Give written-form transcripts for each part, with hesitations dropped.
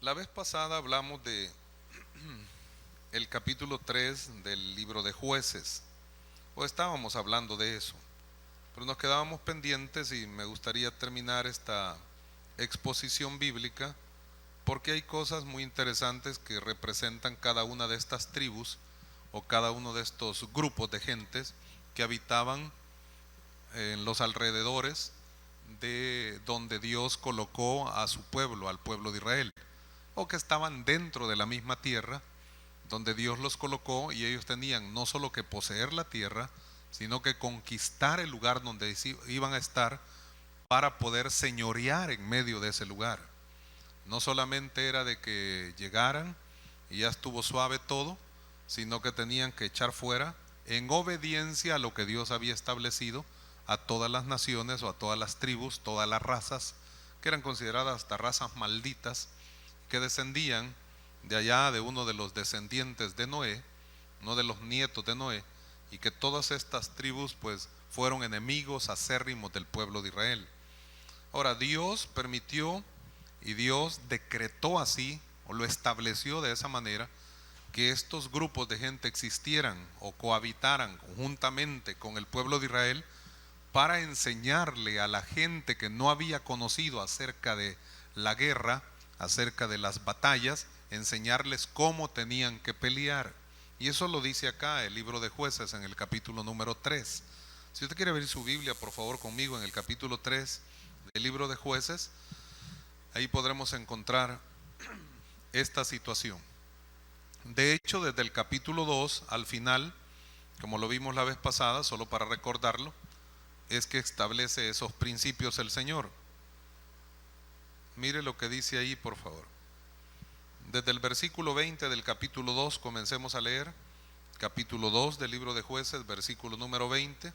La vez pasada hablamos de el capítulo 3 del libro de Jueces, o estábamos hablando de eso, pero nos quedábamos pendientes y me gustaría terminar esta exposición bíblica porque hay cosas muy interesantes que representan cada una de estas tribus o cada uno de estos grupos de gentes que habitaban en los alrededores de donde Dios colocó a su pueblo, al pueblo de Israel, o que estaban dentro de la misma tierra donde Dios los colocó, y ellos tenían no solo que poseer la tierra, sino que conquistar el lugar donde iban a estar para poder señorear en medio de ese lugar. No solamente era de que llegaran y ya estuvo suave todo, sino que tenían que echar fuera, en obediencia a lo que Dios había establecido, a todas las naciones o a todas las tribus, todas las razas, que eran consideradas hasta razas malditas, que descendían de allá de uno de los descendientes de Noé, uno de los nietos de Noé, y que todas estas tribus pues fueron enemigos acérrimos del pueblo de Israel. Ahora Dios permitió y Dios decretó así, o lo estableció de esa manera, que estos grupos de gente existieran o cohabitaran conjuntamente con el pueblo de Israel para enseñarle a la gente que no había conocido acerca de la guerra, acerca de las batallas, enseñarles cómo tenían que pelear. Y eso lo dice acá el libro de Jueces en el capítulo número 3. Si usted quiere abrir su Biblia, por favor, conmigo en el capítulo 3 del libro de Jueces, ahí podremos encontrar esta situación. De hecho, desde el capítulo 2 al final, como lo vimos la vez pasada, solo para recordarlo, es que establece esos principios el Señor. Mire lo que dice ahí, por favor. Desde el versículo 20 del capítulo 2 comencemos a leer. Capítulo 2 del libro de Jueces, versículo número 20.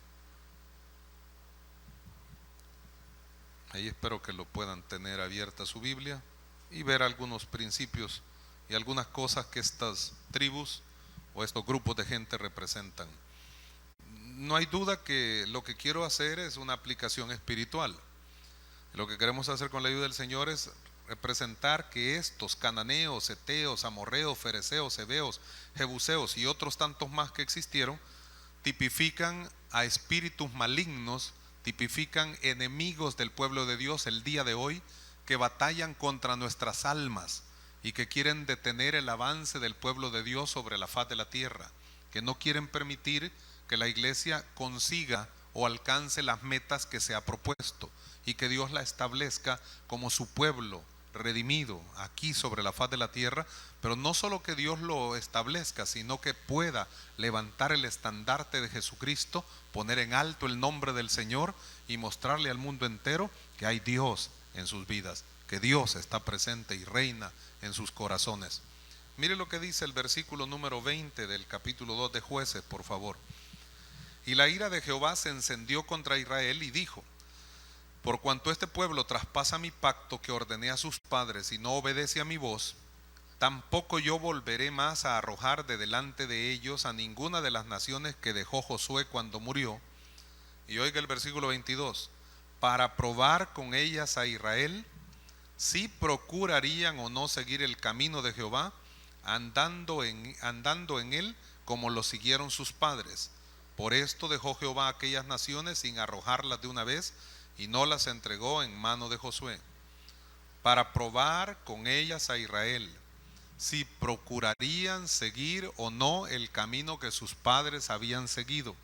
Ahí espero que lo puedan tener abierta su Biblia y ver algunos principios y algunas cosas que estas tribus o estos grupos de gente representan. No hay duda que lo que quiero hacer es una aplicación espiritual. Lo que queremos hacer con la ayuda del Señor es representar que estos cananeos, heteos, amorreos, fereceos, heveos, jebuseos y otros tantos más que existieron tipifican a espíritus malignos, tipifican enemigos del pueblo de Dios el día de hoy, que batallan contra nuestras almas y que quieren detener el avance del pueblo de Dios sobre la faz de la tierra, que no quieren permitir que la iglesia consiga o alcance las metas que se ha propuesto y que Dios la establezca como su pueblo redimido aquí sobre la faz de la tierra, pero no solo que Dios lo establezca, sino que pueda levantar el estandarte de Jesucristo, poner en alto el nombre del Señor y mostrarle al mundo entero que hay Dios en sus vidas, que Dios está presente y reina en sus corazones. Mire lo que dice el versículo número 20 del capítulo 2 de Jueces, por favor. Y la ira de Jehová se encendió contra Israel y dijo: por cuanto este pueblo traspasa mi pacto que ordené a sus padres y no obedece a mi voz, tampoco yo volveré más a arrojar de delante de ellos a ninguna de las naciones que dejó Josué cuando murió. Y oiga el versículo 22, para probar con ellas a Israel si procurarían o no seguir el camino de Jehová, andando en él como lo siguieron sus padres. Por esto dejó Jehová aquellas naciones sin arrojarlas de una vez, y no las entregó en mano de Josué, para probar con ellas a Israel si procurarían seguir o no el camino que sus padres habían seguido,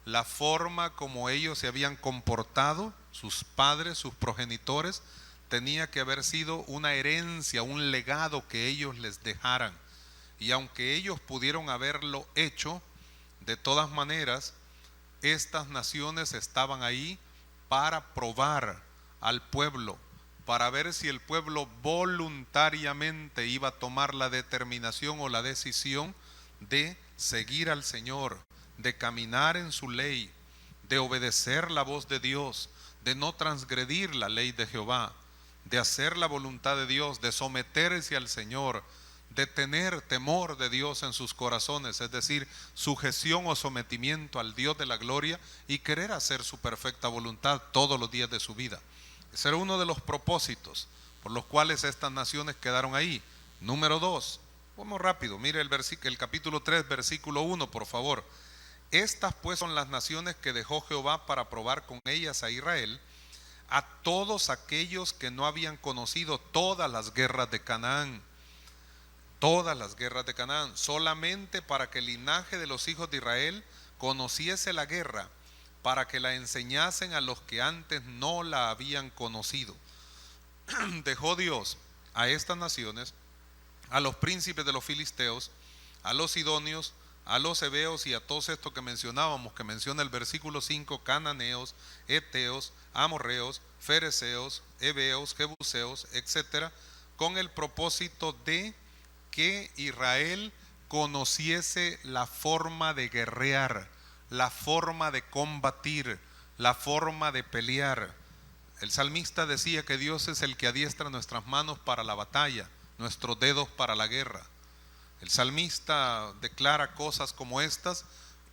la forma como ellos se habían comportado, sus padres, sus progenitores, tenía que haber sido una herencia, un legado que ellos les dejaran. Y aunque ellos pudieron haberlo hecho, de todas maneras, estas naciones estaban ahí para probar al pueblo, para ver si el pueblo voluntariamente iba a tomar la determinación o la decisión de seguir al Señor, de caminar en su ley, de obedecer la voz de Dios, de no transgredir la ley de Jehová, de hacer la voluntad de Dios, de someterse al Señor, de tener temor de Dios en sus corazones, es decir, sujeción o sometimiento al Dios de la gloria y querer hacer su perfecta voluntad todos los días de su vida. Ese era uno de los propósitos por los cuales estas naciones quedaron ahí. Número 2, vamos rápido, mire el capítulo 3, versículo 1, por favor. Estas pues son las naciones que dejó Jehová para probar con ellas a Israel, a todos aquellos que no habían conocido todas las guerras de Canaán. Todas las guerras de Canaán, solamente para que el linaje de los hijos de Israel conociese la guerra, para que la enseñasen a los que antes no la habían conocido. Dejó Dios a estas naciones, a los príncipes de los filisteos, a los sidonios, a los heveos y a todos estos que mencionábamos, que menciona el versículo 5, cananeos, eteos, amorreos, fereceos, heveos, jebuseos, etcétera, con el propósito de que Israel conociese la forma de guerrear, la forma de combatir, la forma de pelear. El salmista decía que Dios es el que adiestra nuestras manos para la batalla, nuestros dedos para la guerra. El salmista declara cosas como estas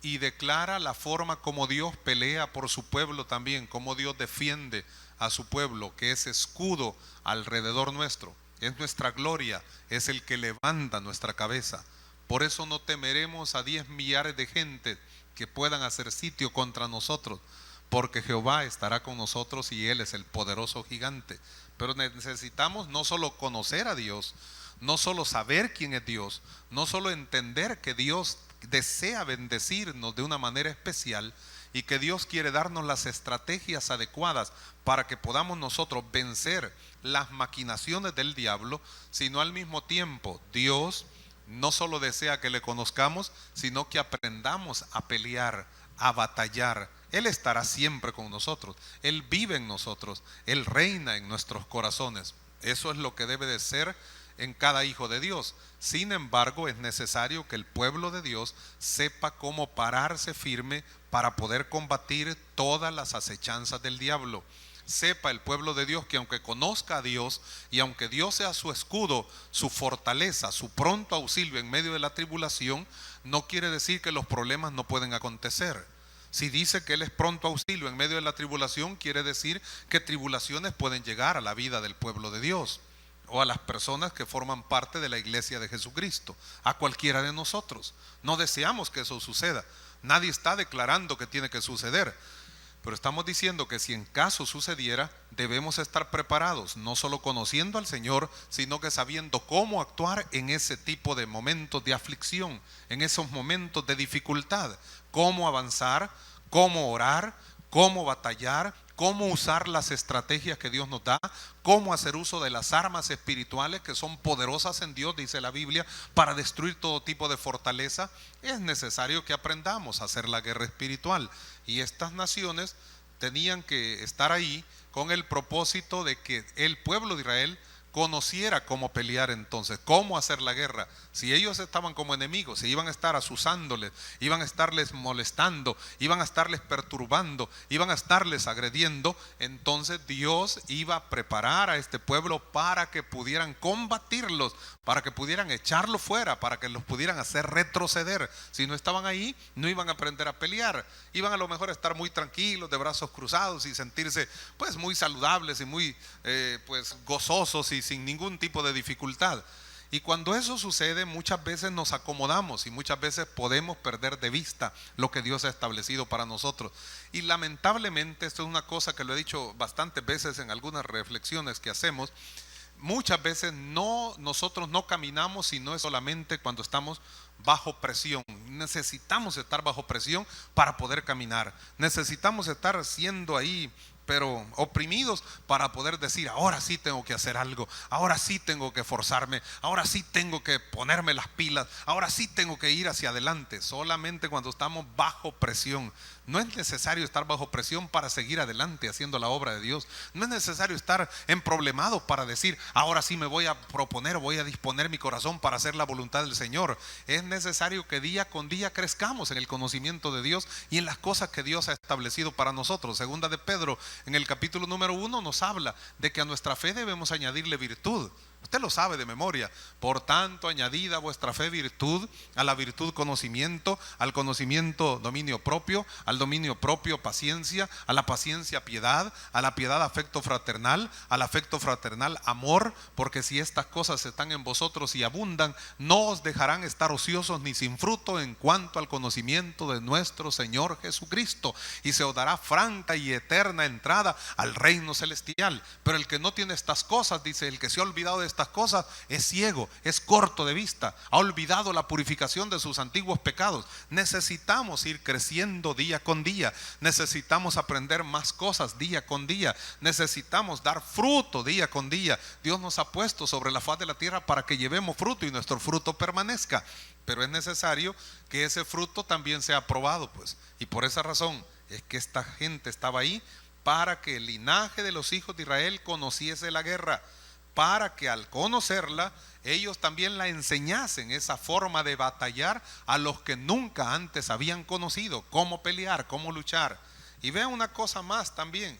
y declara la forma como Dios pelea por su pueblo también, como Dios defiende a su pueblo, que es escudo alrededor nuestro, es nuestra gloria, es el que levanta nuestra cabeza. Por eso no temeremos a 10 millares de gente que puedan hacer sitio contra nosotros, porque Jehová estará con nosotros y Él es el poderoso gigante. Pero necesitamos no solo conocer a Dios, no solo saber quién es Dios, no solo entender que Dios desea bendecirnos de una manera especial y que Dios quiere darnos las estrategias adecuadas para que podamos nosotros vencer las maquinaciones del diablo, sino al mismo tiempo Dios no solo desea que le conozcamos, sino que aprendamos a pelear, a batallar. Él estará siempre con nosotros, Él vive en nosotros, Él reina en nuestros corazones. Eso es lo que debe de ser en cada hijo de Dios. Sin embargo, es necesario que el pueblo de Dios sepa cómo pararse firme para poder combatir todas las acechanzas del diablo. Sepa el pueblo de Dios que aunque conozca a Dios y aunque Dios sea su escudo, su fortaleza, su pronto auxilio en medio de la tribulación, no quiere decir que los problemas no pueden acontecer. Si dice que Él es pronto auxilio en medio de la tribulación, quiere decir que tribulaciones pueden llegar a la vida del pueblo de Dios o a las personas que forman parte de la iglesia de Jesucristo, a cualquiera de nosotros. No deseamos que eso suceda. Nadie está declarando que tiene que suceder, pero estamos diciendo que si en caso sucediera, debemos estar preparados, no solo conociendo al Señor, sino que sabiendo cómo actuar en ese tipo de momentos de aflicción, en esos momentos de dificultad, cómo avanzar, cómo orar, cómo batallar, cómo usar las estrategias que Dios nos da, cómo hacer uso de las armas espirituales que son poderosas en Dios, dice la Biblia, para destruir todo tipo de fortaleza. Es necesario que aprendamos a hacer la guerra espiritual, y estas naciones tenían que estar ahí con el propósito de que el pueblo de Israel conociera cómo pelear entonces, cómo hacer la guerra. Si ellos estaban como enemigos, se iban a estar asusándoles, iban a estarles molestando, iban a estarles perturbando, iban a estarles agrediendo, entonces Dios iba a preparar a este pueblo para que pudieran combatirlos, para que pudieran echarlos fuera, para que los pudieran hacer retroceder. Si no estaban ahí, no iban a aprender a pelear, iban a lo mejor a estar muy tranquilos, de brazos cruzados y sentirse pues muy saludables y muy pues gozosos y sin ningún tipo de dificultad. Y cuando eso sucede, muchas veces nos acomodamos y muchas veces podemos perder de vista lo que Dios ha establecido para nosotros. Y lamentablemente, esto es una cosa que lo he dicho bastantes veces en algunas reflexiones que hacemos. Muchas veces nosotros no caminamos si no es solamente cuando estamos bajo presión. Necesitamos estar bajo presión para poder caminar. Necesitamos estar siendo ahí pero oprimidos para poder decir: ahora sí tengo que hacer algo, ahora sí tengo que esforzarme, ahora sí tengo que ponerme las pilas, ahora sí tengo que ir hacia adelante. Solamente cuando estamos bajo presión. No es necesario estar bajo presión para seguir adelante haciendo la obra de Dios. No es necesario estar emproblemado para decir: ahora sí me voy a proponer, voy a disponer mi corazón para hacer la voluntad del Señor. Es necesario que día con día crezcamos en el conocimiento de Dios y en las cosas que Dios ha establecido para nosotros. Segunda de Pedro, en el capítulo número 1, nos habla de que a nuestra fe debemos añadirle virtud. Usted lo sabe de memoria. Por tanto, añadida a vuestra fe virtud, a la virtud conocimiento, al conocimiento dominio propio, al dominio propio paciencia, a la paciencia piedad, a la piedad afecto fraternal, al afecto fraternal amor, porque si estas cosas están en vosotros y abundan, no os dejarán estar ociosos ni sin fruto en cuanto al conocimiento de nuestro Señor Jesucristo, y se os dará franca y eterna entrada al reino celestial. Pero el que no tiene estas cosas, dice, el que se ha olvidado de estas cosas es ciego, es corto de vista, ha olvidado la purificación de sus antiguos pecados. Necesitamos ir creciendo día con día, necesitamos aprender más cosas día con día, necesitamos dar fruto día con día. Dios nos ha puesto sobre la faz de la tierra para que llevemos fruto y nuestro fruto permanezca, pero es necesario que ese fruto también sea aprobado, pues. Y por esa razón es que esta gente estaba ahí, para que el linaje de los hijos de Israel conociese la guerra, para que al conocerla ellos también la enseñasen, esa forma de batallar a los que nunca antes habían conocido, cómo pelear, cómo luchar. Y vean una cosa más también,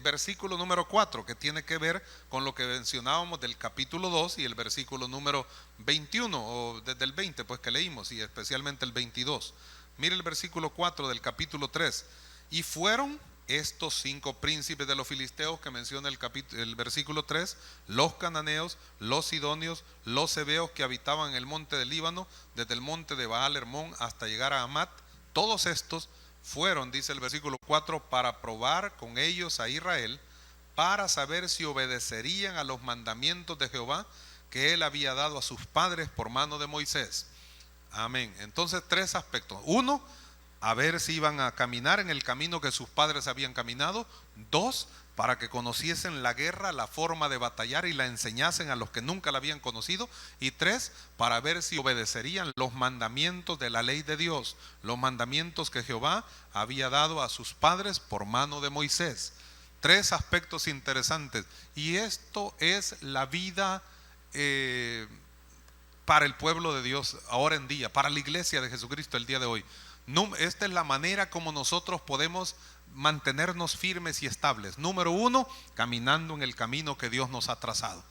versículo número 4, que tiene que ver con lo que mencionábamos del capítulo 2 y el versículo número 21, o desde el 20 pues que leímos, y especialmente el 22. Mire el versículo 4 del capítulo 3. Y fueron estos 5 príncipes de los filisteos que menciona el versículo 3, los cananeos, los sidonios, los heveos que habitaban en el monte del Líbano, desde el monte de Baal Hermón hasta llegar a Amat. Todos estos fueron, dice el versículo 4, para probar con ellos a Israel, para saber si obedecerían a los mandamientos de Jehová que él había dado a sus padres por mano de Moisés. Amén. Entonces 3 aspectos. 1, a ver si iban a caminar en el camino que sus padres habían caminado. 2, para que conociesen la guerra, la forma de batallar y la enseñasen a los que nunca la habían conocido. Y 3, para ver si obedecerían los mandamientos de la ley de Dios, los mandamientos que Jehová había dado a sus padres por mano de Moisés. 3 aspectos interesantes. Y esto es la vida para el pueblo de Dios ahora en día, para la iglesia de Jesucristo el día de hoy. Esta es la manera como nosotros podemos mantenernos firmes y estables. Número 1, caminando en el camino que Dios nos ha trazado,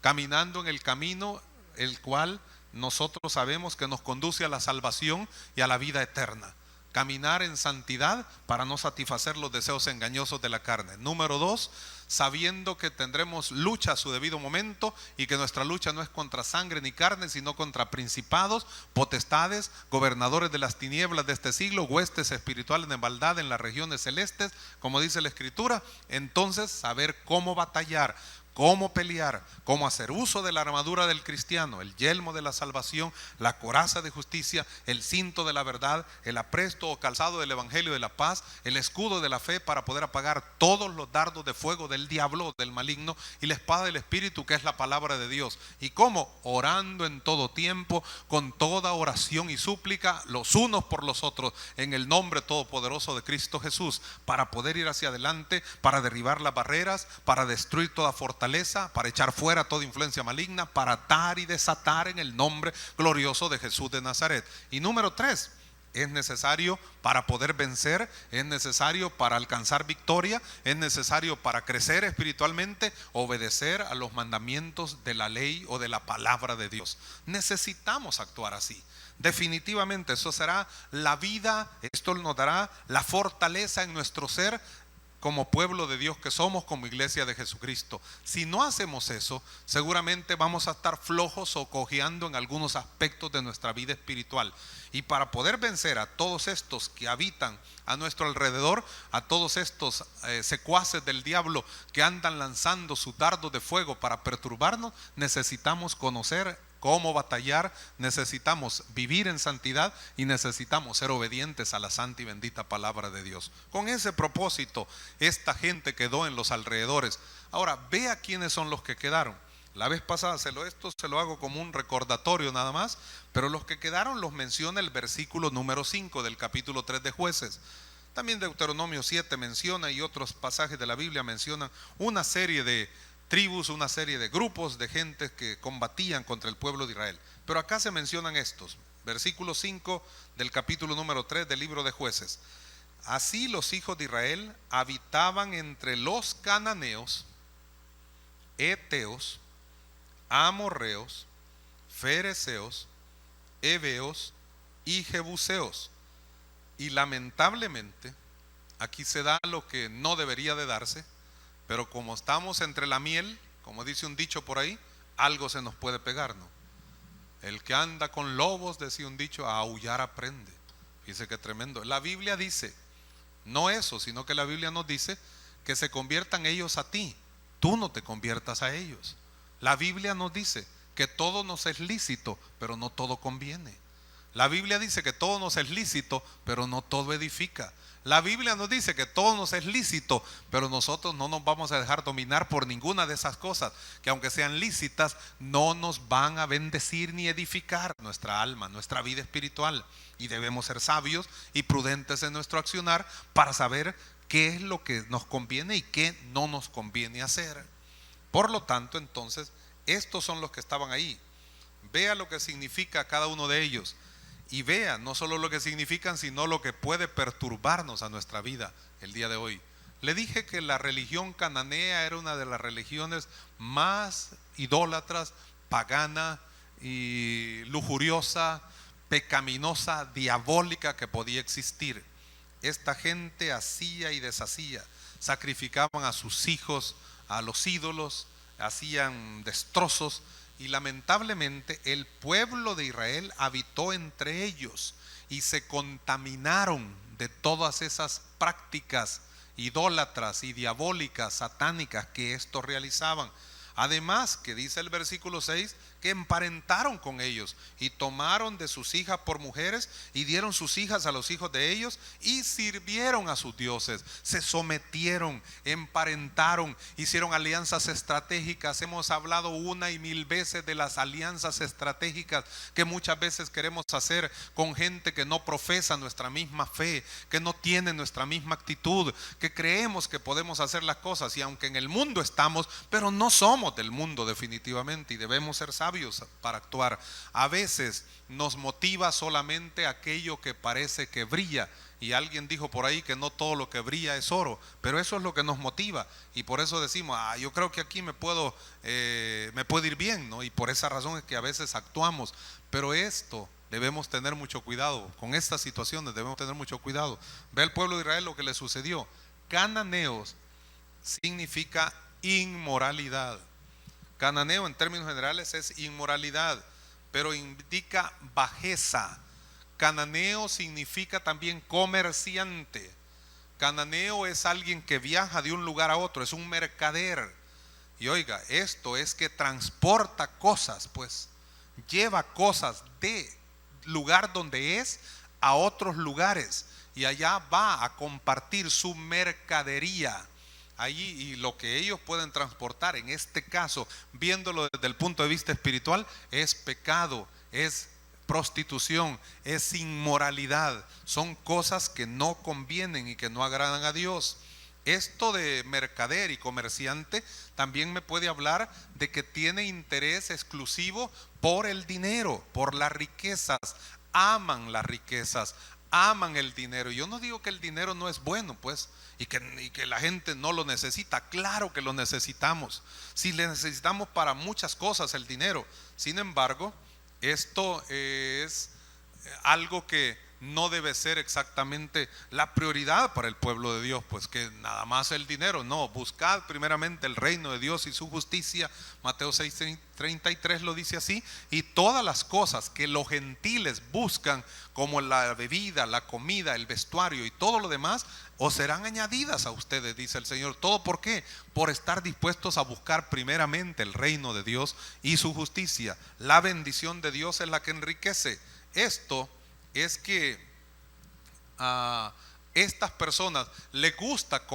caminando en el camino el cual nosotros sabemos que nos conduce a la salvación y a la vida eterna. Caminar en santidad para no satisfacer los deseos engañosos de la carne. Número 2, sabiendo que tendremos lucha a su debido momento y que nuestra lucha no es contra sangre ni carne, sino contra principados, potestades, gobernadores de las tinieblas de este siglo, huestes espirituales de maldad en las regiones celestes, como dice la Escritura. Entonces, saber cómo batallar, cómo pelear, cómo hacer uso de la armadura del cristiano, el yelmo de la salvación, la coraza de justicia, el cinto de la verdad, el apresto o calzado del evangelio de la paz, el escudo de la fe para poder apagar todos los dardos de fuego del diablo, del maligno, y la espada del espíritu, que es la palabra de Dios. Y cómo, orando en todo tiempo, con toda oración y súplica, los unos por los otros, en el nombre todopoderoso de Cristo Jesús, para poder ir hacia adelante, para derribar las barreras, para destruir toda fortaleza, para echar fuera toda influencia maligna, para atar y desatar en el nombre glorioso de Jesús de Nazaret. Y número 3, es necesario para poder vencer, es necesario para alcanzar victoria, es necesario para crecer espiritualmente, obedecer a los mandamientos de la ley o de la palabra de Dios. Necesitamos actuar así. Definitivamente eso será la vida, esto nos dará la fortaleza en nuestro ser como pueblo de Dios que somos, como iglesia de Jesucristo. Si no hacemos eso, seguramente vamos a estar flojos o cojeando en algunos aspectos de nuestra vida espiritual. Y para poder vencer a todos estos que habitan a nuestro alrededor, a todos estos secuaces del diablo que andan lanzando sus dardos de fuego para perturbarnos, necesitamos conocer cómo batallar, necesitamos vivir en santidad y necesitamos ser obedientes a la santa y bendita palabra de Dios. Con ese propósito, esta gente quedó en los alrededores. Ahora, vea quiénes son los que quedaron. La vez pasada esto se lo hago como un recordatorio nada más, pero los que quedaron los menciona el versículo número 5 del capítulo 3 de Jueces. También Deuteronomio 7 menciona, y otros pasajes de la Biblia mencionan una serie de tribus, una serie de grupos de gente que combatían contra el pueblo de Israel. Pero acá se mencionan estos, versículo 5 del capítulo número 3 del libro de Jueces. Así los hijos de Israel habitaban entre los cananeos, heteos, amorreos, fereceos, heveos y jebuseos. Y lamentablemente aquí se da lo que no debería de darse, pero como estamos entre la miel, como dice un dicho por ahí, algo se nos puede pegar, ¿no? El que anda con lobos, decía un dicho, a aullar aprende. Dice que tremendo. La Biblia dice, no eso, sino que la Biblia nos dice que se conviertan ellos a ti, tú no te conviertas a ellos. La Biblia nos dice que todo nos es lícito, pero no todo conviene. La Biblia dice que todo nos es lícito, pero no todo edifica. La Biblia nos dice que todo nos es lícito, pero nosotros no nos vamos a dejar dominar por ninguna de esas cosas, que aunque sean lícitas, no nos van a bendecir ni edificar nuestra alma, nuestra vida espiritual. Y debemos ser sabios y prudentes en nuestro accionar para saber qué es lo que nos conviene y qué no nos conviene hacer. Por lo tanto, entonces, estos son los que estaban ahí. Vea lo que significa cada uno de ellos. Y vea no solo lo que significan, sino lo que puede perturbarnos a nuestra vida el día de hoy. Le dije que la religión cananea era una de las religiones más idólatras, pagana y lujuriosa, pecaminosa, diabólica que podía existir. Esta gente hacía y deshacía, sacrificaban a sus hijos a los ídolos, hacían destrozos. Y lamentablemente el pueblo de Israel habitó entre ellos y se contaminaron de todas esas prácticas idólatras y diabólicas, satánicas que estos realizaban. Además, que dice el versículo 6, que emparentaron con ellos y tomaron de sus hijas por mujeres y dieron sus hijas a los hijos de ellos y sirvieron a sus dioses, se sometieron, emparentaron, hicieron alianzas estratégicas. Hemos hablado una y mil veces de las alianzas estratégicas que muchas veces queremos hacer con gente que no profesa nuestra misma fe, que no tiene nuestra misma actitud, que creemos que podemos hacer las cosas, y aunque en el mundo estamos, pero no somos del mundo definitivamente, y debemos ser sabios para actuar. A veces nos motiva solamente aquello que parece que brilla, y alguien dijo por ahí que no todo lo que brilla es oro, pero eso es lo que nos motiva, y por eso decimos, yo creo que aquí me puede ir bien, ¿no? Y por esa razón es que a veces actuamos. Pero esto debemos tener mucho cuidado con estas situaciones, debemos tener mucho cuidado. Ve al pueblo de Israel lo que le sucedió. Cananeos significa inmoralidad. Cananeo en términos generales es inmoralidad, pero indica bajeza. Cananeo significa también comerciante. Cananeo es alguien que viaja de un lugar a otro, es un mercader. Y oiga, esto es que transporta cosas, pues lleva cosas de lugar donde es a otros lugares, y allá va a compartir su mercadería allí. Y lo que ellos pueden transportar, en este caso, viéndolo desde el punto de vista espiritual, es pecado, es prostitución, es inmoralidad, son cosas que no convienen y que no agradan a Dios. Esto de mercader y comerciante también me puede hablar de que tiene interés exclusivo por el dinero, por las riquezas. Aman las riquezas, aman el dinero. Yo no digo que el dinero no es bueno, pues, y que la gente no lo necesita. Claro que lo necesitamos. Sí, le necesitamos para muchas cosas el dinero. Sin embargo, esto es algo que no debe ser exactamente la prioridad para el pueblo de Dios, pues que nada más el dinero. No, buscad primeramente el reino de Dios y su justicia. Mateo 6:33 lo dice así. Y todas las cosas que los gentiles buscan, como la bebida, la comida, el vestuario y todo lo demás, os serán añadidas a ustedes, dice el Señor. ¿Todo por qué? Por estar dispuestos a buscar primeramente el reino de Dios y su justicia. La bendición de Dios es la que enriquece. Esto es que a estas personas les gusta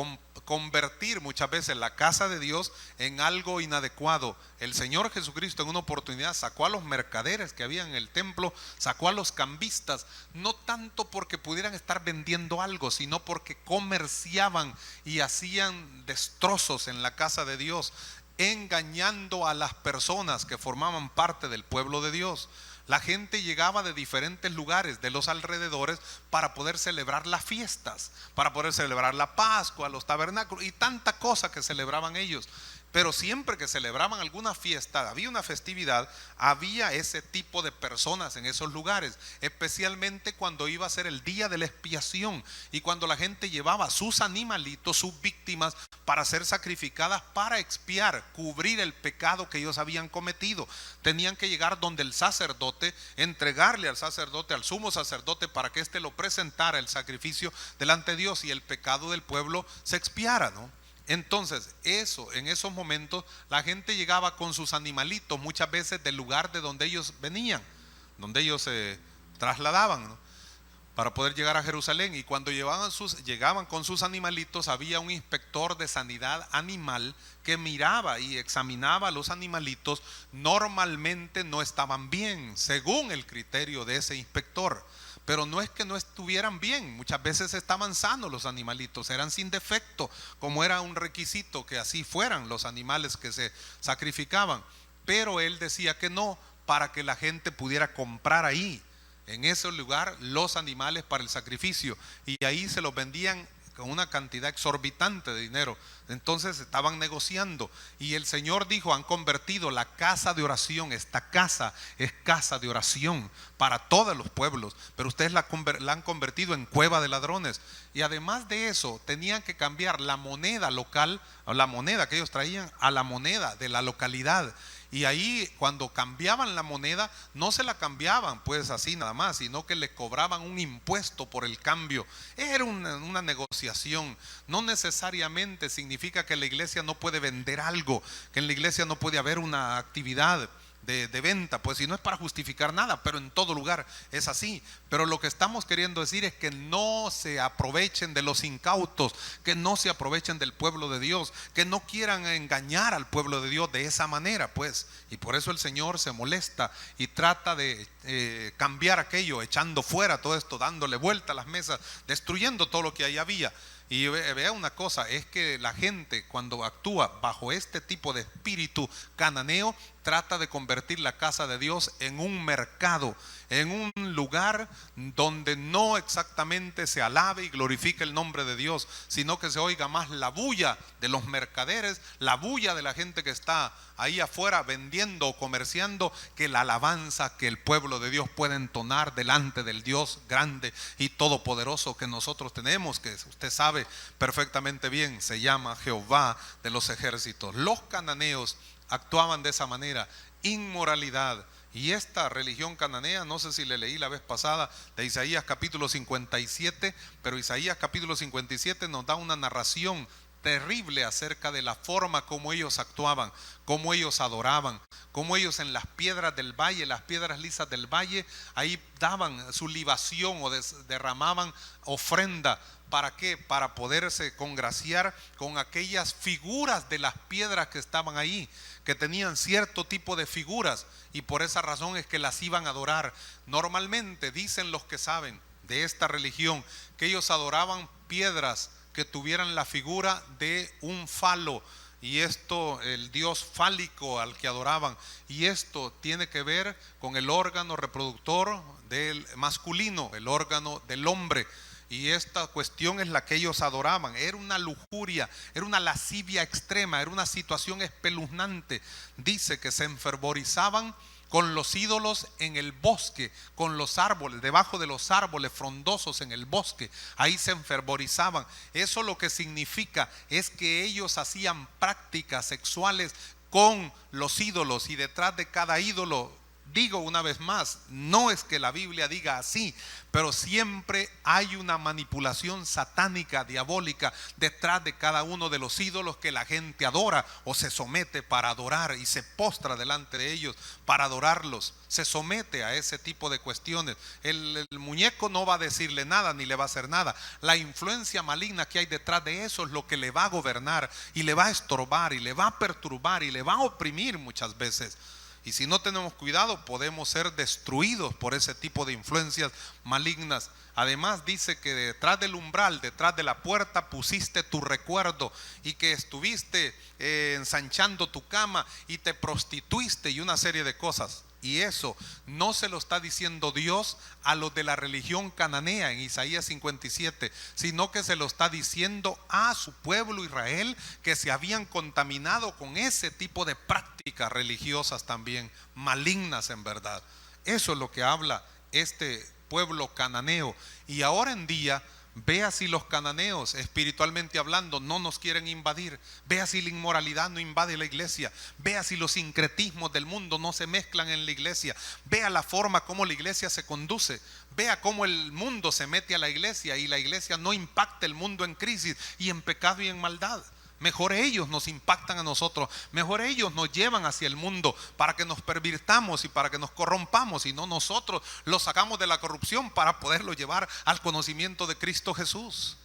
convertir muchas veces la casa de Dios en algo inadecuado. El Señor Jesucristo en una oportunidad sacó a los mercaderes que había en el templo, sacó a los cambistas, no tanto porque pudieran estar vendiendo algo, sino porque comerciaban y hacían destrozos en la casa de Dios, engañando a las personas que formaban parte del pueblo de Dios. La gente llegaba de diferentes lugares de los alrededores para poder celebrar las fiestas, para poder celebrar la Pascua, los tabernáculos y tanta cosa que celebraban ellos. Pero siempre que celebraban alguna fiesta, había una festividad, había ese tipo de personas en esos lugares, especialmente cuando iba a ser el día de la expiación y cuando la gente llevaba sus animalitos, sus víctimas, para ser sacrificadas, para expiar, cubrir el pecado que ellos habían cometido. Tenían que llegar donde el sacerdote, entregarle al sacerdote, al sumo sacerdote, para que éste lo presentara el sacrificio delante de Dios y el pecado del pueblo se expiara, ¿no? Entonces, en esos momentos, la gente llegaba con sus animalitos, muchas veces del lugar de donde ellos venían, donde ellos se trasladaban, ¿no?, para poder llegar a Jerusalén. Y cuando llegaban con sus animalitos, había un inspector de sanidad animal que miraba y examinaba a los animalitos. Normalmente no estaban bien, según el criterio de ese inspector. Pero no es que no estuvieran bien, muchas veces estaban sanos los animalitos, eran sin defecto, como era un requisito que así fueran los animales que se sacrificaban. Pero él decía que no, para que la gente pudiera comprar ahí, en ese lugar, los animales para el sacrificio, y ahí se los vendían con una cantidad exorbitante de dinero. Entonces estaban negociando y el Señor dijo: han convertido la casa de oración, esta casa es casa de oración para todos los pueblos, pero ustedes la han convertido en cueva de ladrones. Y además de eso, tenían que cambiar la moneda local, o la moneda que ellos traían, a la moneda de la localidad. Y ahí, cuando cambiaban la moneda, no se la cambiaban pues así nada más, sino que le cobraban un impuesto por el cambio. Era una negociación. No necesariamente significa que la iglesia no puede vender algo, que en la iglesia no puede haber una actividad de venta, pues si no es para justificar nada, pero en todo lugar es así. Pero lo que estamos queriendo decir es que no se aprovechen de los incautos, que no se aprovechen del pueblo de Dios, que no quieran engañar al pueblo de Dios de esa manera, pues. Y por eso el Señor se molesta y trata de cambiar aquello, echando fuera todo esto, dándole vuelta a las mesas, destruyendo todo lo que ahí había. Y vea una cosa, es que la gente, cuando actúa bajo este tipo de espíritu cananeo, trata de convertir la casa de Dios en un mercado, en un lugar donde no exactamente se alabe y glorifique el nombre de Dios, sino que se oiga más la bulla de los mercaderes, la bulla de la gente que está ahí afuera vendiendo o comerciando, que la alabanza que el pueblo de Dios puede entonar delante del Dios grande y todopoderoso que nosotros tenemos, que usted sabe perfectamente bien, se llama Jehová de los ejércitos. Los cananeos actuaban de esa manera, inmoralidad. Y esta religión cananea, no sé si le leí la vez pasada de Isaías capítulo 57, pero Isaías capítulo 57 nos da una narración terrible acerca de la forma como ellos actuaban, cómo ellos adoraban, cómo ellos en las piedras del valle, las piedras lisas del valle, ahí daban su libación o derramaban ofrenda. ¿Para qué? Para poderse congraciar con aquellas figuras de las piedras que estaban ahí, que tenían cierto tipo de figuras, y por esa razón es que las iban a adorar. Normalmente dicen los que saben de esta religión que ellos adoraban piedras que tuvieran la figura de un falo, y esto, el dios fálico al que adoraban, y esto tiene que ver con el órgano reproductor del masculino, el órgano del hombre. Y esta cuestión es la que ellos adoraban. Era una lujuria, era una lascivia extrema, era una situación espeluznante. Dice que se enfervorizaban con los ídolos en el bosque, con los árboles, debajo de los árboles frondosos en el bosque. Ahí se enfervorizaban. Eso lo que significa es que ellos hacían prácticas sexuales con los ídolos, y detrás de cada ídolo, digo una vez más, no es que la Biblia diga así, pero siempre hay una manipulación satánica, diabólica, detrás de cada uno de los ídolos que la gente adora o se somete para adorar y se postra delante de ellos para adorarlos. Se somete a ese tipo de cuestiones. El muñeco no va a decirle nada ni le va a hacer nada. La influencia maligna que hay detrás de eso es lo que le va a gobernar y le va a estorbar y le va a perturbar y le va a oprimir muchas veces. Y si no tenemos cuidado, podemos ser destruidos por ese tipo de influencias malignas. Además dice que detrás del umbral, detrás de la puerta, pusiste tu recuerdo, y que estuviste ensanchando tu cama y te prostituiste y una serie de cosas. Y eso no se lo está diciendo Dios a los de la religión cananea en Isaías 57, sino que se lo está diciendo a su pueblo Israel, que se habían contaminado con ese tipo de prácticas religiosas también, malignas en verdad. Eso es lo que habla este pueblo cananeo. Y ahora en día, vea si los cananeos, espiritualmente hablando, no nos quieren invadir. Vea si la inmoralidad no invade la iglesia. Vea si los sincretismos del mundo no se mezclan en la iglesia. Vea la forma como la iglesia se conduce. Vea cómo el mundo se mete a la iglesia y la iglesia no impacta el mundo en crisis y en pecado y en maldad. Mejor ellos nos impactan a nosotros, mejor ellos nos llevan hacia el mundo para que nos pervirtamos y para que nos corrompamos, y no nosotros los sacamos de la corrupción para poderlo llevar al conocimiento de Cristo Jesús.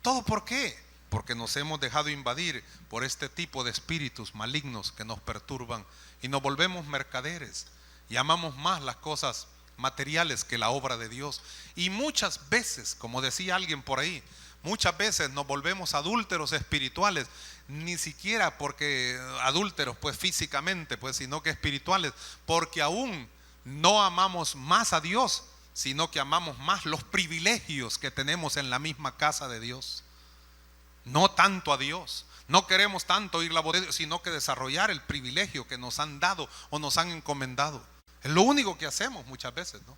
¿Todo por qué? Porque nos hemos dejado invadir por este tipo de espíritus malignos que nos perturban y nos volvemos mercaderes y amamos más las cosas materiales que la obra de Dios. Y muchas veces, como decía alguien por ahí, muchas veces nos volvemos adúlteros espirituales, ni siquiera porque adúlteros pues físicamente, pues, sino que espirituales, porque aún no amamos más a Dios, sino que amamos más los privilegios que tenemos en la misma casa de Dios. No tanto a Dios. No queremos tanto oír la voz de Dios, sino que desarrollar el privilegio que nos han dado o nos han encomendado. Es lo único que hacemos muchas veces, ¿no?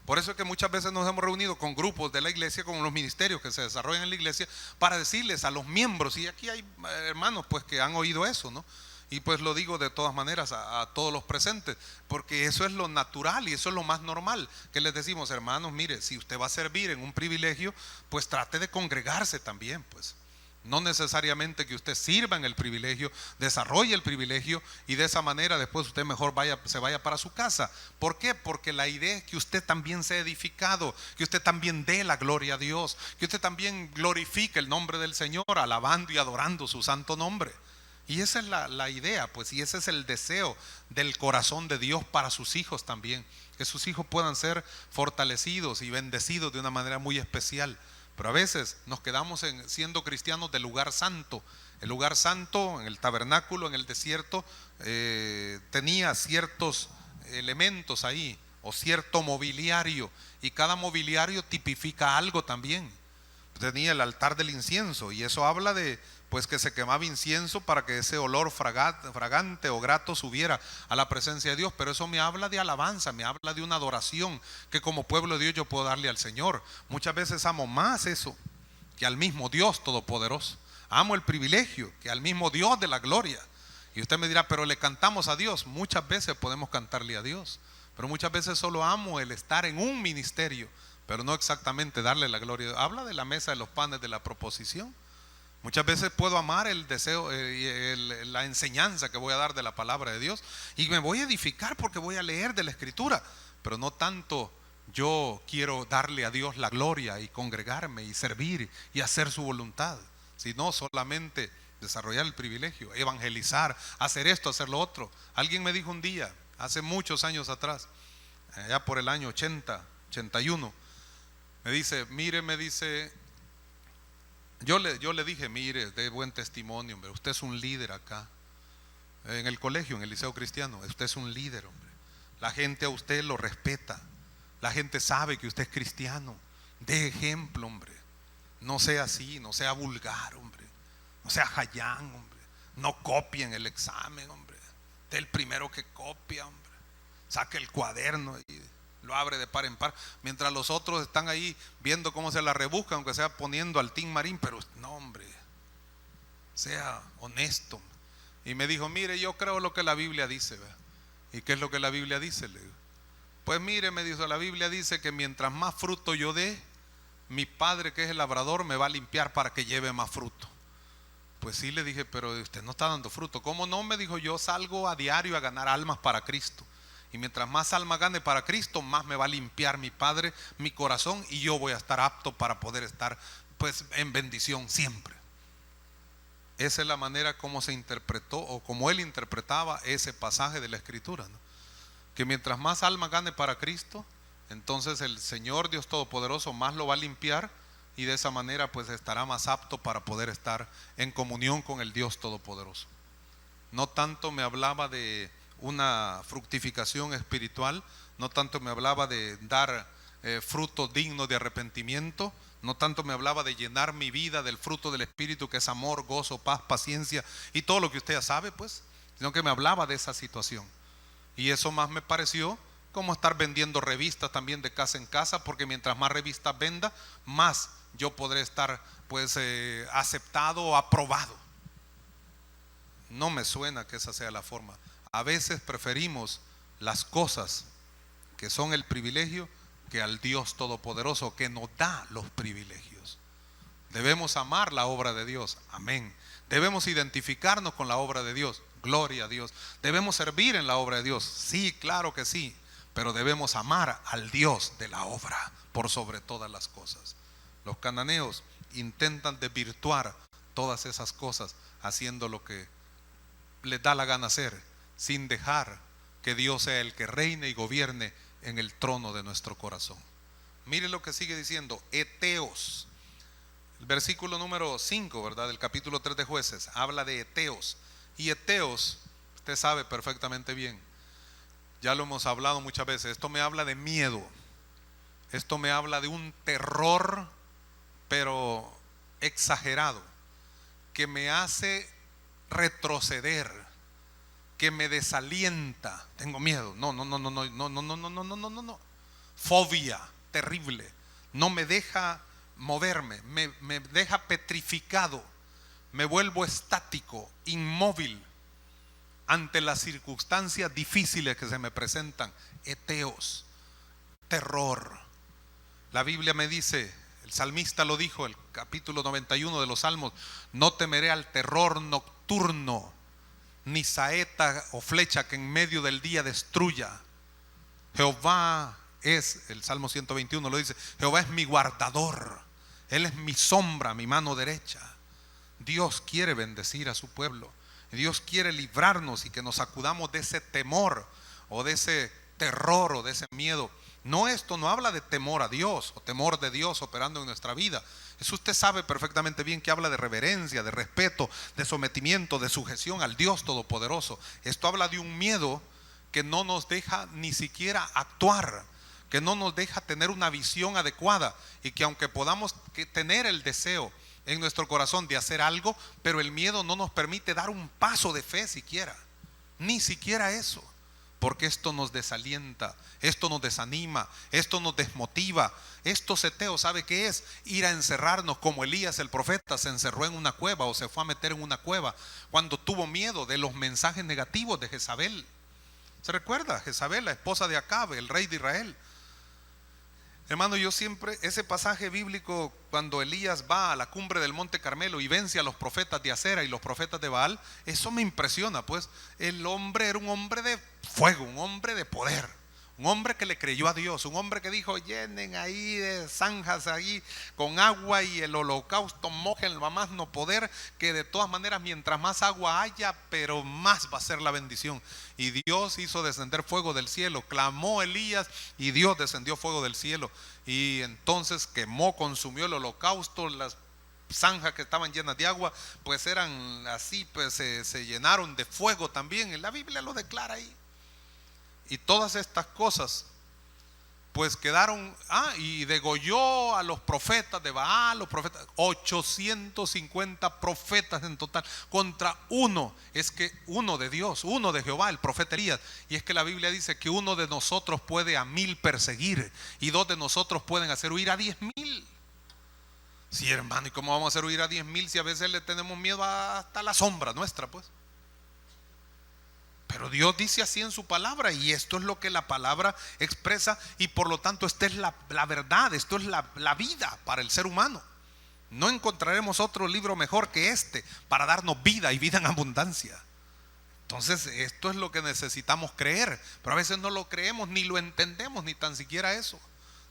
Por eso es que muchas veces nos hemos reunido con grupos de la iglesia, con los ministerios que se desarrollan en la iglesia, para decirles a los miembros, y aquí hay hermanos pues que han oído eso, ¿no? Y pues lo digo de todas maneras a todos los presentes, porque eso es lo natural y eso es lo más normal, que les decimos: hermanos, mire, si usted va a servir en un privilegio, pues trate de congregarse también, pues. No necesariamente que usted sirva en el privilegio, desarrolle el privilegio y de esa manera después usted mejor se vaya para su casa. ¿Por qué? Porque la idea es que usted también sea edificado, que usted también dé la gloria a Dios, que usted también glorifique el nombre del Señor, alabando y adorando su santo nombre. Y esa es la idea, pues, y ese es el deseo del corazón de Dios para sus hijos también, que sus hijos puedan ser fortalecidos y bendecidos de una manera muy especial. Pero a veces nos quedamos siendo cristianos del lugar santo. El lugar santo, en el tabernáculo, en el desierto, tenía ciertos elementos ahí, o cierto mobiliario, y cada mobiliario tipifica algo también. Tenía el altar del incienso, y eso habla de pues que se quemaba incienso para que ese olor fragante o grato subiera a la presencia de Dios. Pero eso me habla de alabanza, me habla de una adoración que como pueblo de Dios yo puedo darle al Señor. Muchas veces amo más eso que al mismo Dios todopoderoso. Amo el privilegio que al mismo Dios de la gloria. Y usted me dirá: pero le cantamos a Dios. Muchas veces podemos cantarle a Dios, pero muchas veces solo amo el estar en un ministerio, pero no exactamente darle la gloria. Habla de la mesa de los panes de la proposición. Muchas veces puedo amar el deseo, la enseñanza que voy a dar de la palabra de Dios, y me voy a edificar porque voy a leer de la Escritura, pero no tanto yo quiero darle a Dios la gloria y congregarme y servir y hacer su voluntad, sino solamente desarrollar el privilegio, evangelizar, hacer esto, hacer lo otro. Alguien me dijo un día, hace muchos años atrás, allá por el año 80, 81, me dice: mire, me dice, yo le dije: mire, de buen testimonio, hombre, usted es un líder acá, en el colegio, en el liceo cristiano, usted es un líder, hombre. La gente a usted lo respeta, la gente sabe que usted es cristiano. De ejemplo, hombre. No sea así, no sea vulgar, hombre. No sea jayán, hombre. No copien el examen, hombre. Usted es el primero que copia, hombre. Saque el cuaderno y lo abre de par en par, mientras los otros están ahí viendo cómo se la rebuscan, aunque sea poniendo al Tin Marín. Pero no, hombre, sea honesto. Y me dijo: mire, yo creo lo que la Biblia dice, ¿verdad? ¿Y qué es lo que la Biblia dice? Le digo: pues mire, me dijo, la Biblia dice que mientras más fruto yo dé, mi padre, que es el labrador, me va a limpiar para que lleve más fruto. Pues sí, le dije, pero usted no está dando fruto. ¿Cómo no? Me dijo: yo salgo a diario a ganar almas para Cristo, y mientras más almas gane para Cristo, más me va a limpiar mi Padre, mi corazón, y yo voy a estar apto para poder estar pues en bendición siempre. Esa es la manera como se interpretó, o como él interpretaba ese pasaje de la Escritura, ¿no? Que mientras más almas gane para Cristo, entonces el Señor Dios Todopoderoso más lo va a limpiar, y de esa manera pues estará más apto para poder estar en comunión con el Dios Todopoderoso. No tanto me hablaba de una fructificación espiritual, no tanto me hablaba de dar fruto digno de arrepentimiento, no tanto me hablaba de llenar mi vida del fruto del Espíritu, que es amor, gozo, paz, paciencia y todo lo que usted ya sabe, pues, sino que me hablaba de esa situación. Y eso más me pareció como estar vendiendo revistas también de casa en casa, porque mientras más revistas venda, más yo podré estar pues aceptado o aprobado. No me suena que esa sea la forma. A veces preferimos las cosas que son el privilegio que al Dios Todopoderoso que nos da los privilegios. Debemos amar la obra de Dios, amén. Debemos identificarnos con la obra de Dios, gloria a Dios. Debemos servir en la obra de Dios, sí, claro que sí. Pero debemos amar al Dios de la obra por sobre todas las cosas. Los cananeos intentan desvirtuar todas esas cosas haciendo lo que les da la gana hacer, sin dejar que Dios sea el que reine y gobierne en el trono de nuestro corazón. Mire lo que sigue diciendo, heteos. El versículo número 5, ¿verdad? Del capítulo 3 de Jueces, habla de heteos. Y heteos, usted sabe perfectamente bien, ya lo hemos hablado muchas veces, esto me habla de miedo. Esto me habla de un terror, pero exagerado, que me hace retroceder, que me desalienta. Tengo miedo. No. Fobia terrible. No me deja moverme, me deja petrificado. Me vuelvo estático, inmóvil ante las circunstancias difíciles que se me presentan. Heteos, terror. La Biblia me dice, el salmista lo dijo, el capítulo 91 de los Salmos: no temeré al terror nocturno, ni saeta o flecha que en medio del día destruya. Jehová es, el Salmo 121 lo dice, Jehová es mi guardador, Él es mi sombra, mi mano derecha. Dios quiere bendecir a su pueblo. Dios quiere librarnos y que nos sacudamos de ese temor o de ese terror o de ese miedo. No, esto no habla de temor a Dios o temor de Dios operando en nuestra vida. Eso usted sabe perfectamente bien, que habla de reverencia, de respeto, de sometimiento, de sujeción al Dios Todopoderoso. Esto habla de un miedo que no nos deja ni siquiera actuar, que no nos deja tener una visión adecuada, y que aunque podamos tener el deseo en nuestro corazón de hacer algo, pero el miedo no nos permite dar un paso de fe siquiera, ni siquiera eso, porque esto nos desalienta, esto nos desanima, esto nos desmotiva. Estos heteos, ¿sabe qué es? Ir a encerrarnos, como Elías el profeta se encerró en una cueva, o se fue a meter en una cueva cuando tuvo miedo de los mensajes negativos de Jezabel. ¿Se recuerda? Jezabel, la esposa de Acab, el rey de Israel. Hermano, yo siempre, ese pasaje bíblico, cuando Elías va a la cumbre del Monte Carmelo y vence a los profetas de Acera y los profetas de Baal, eso me impresiona, pues. El hombre era un hombre de fuego, un hombre de poder, un hombre que le creyó a Dios, un hombre que dijo: llenen ahí de zanjas ahí con agua y el holocausto mojen a más no poder, que de todas maneras mientras más agua haya, pero más va a ser la bendición. Y Dios hizo descender fuego del cielo. Clamó Elías y Dios descendió fuego del cielo, y entonces quemó, consumió el holocausto. Las zanjas que estaban llenas de agua pues eran así, pues se llenaron de fuego también. La Biblia lo declara ahí. Y todas estas cosas pues quedaron, y degolló a los profetas de Baal, los profetas, 850 profetas en total, contra uno, es que uno de Dios, uno de Jehová, el profeta Elías. Y es que la Biblia dice que uno de nosotros puede a 1000 perseguir, y 2 de nosotros pueden hacer huir a 10,000. Sí, hermano, ¿y cómo vamos a hacer huir a 10,000 si a veces le tenemos miedo hasta la sombra nuestra, pues? Pero Dios dice así en su palabra, y esto es lo que la palabra expresa, y por lo tanto esta es la verdad, esto es la vida para el ser humano. No encontraremos otro libro mejor que este para darnos vida y vida en abundancia. Entonces esto es lo que necesitamos creer, pero a veces no lo creemos, ni lo entendemos, ni tan siquiera eso.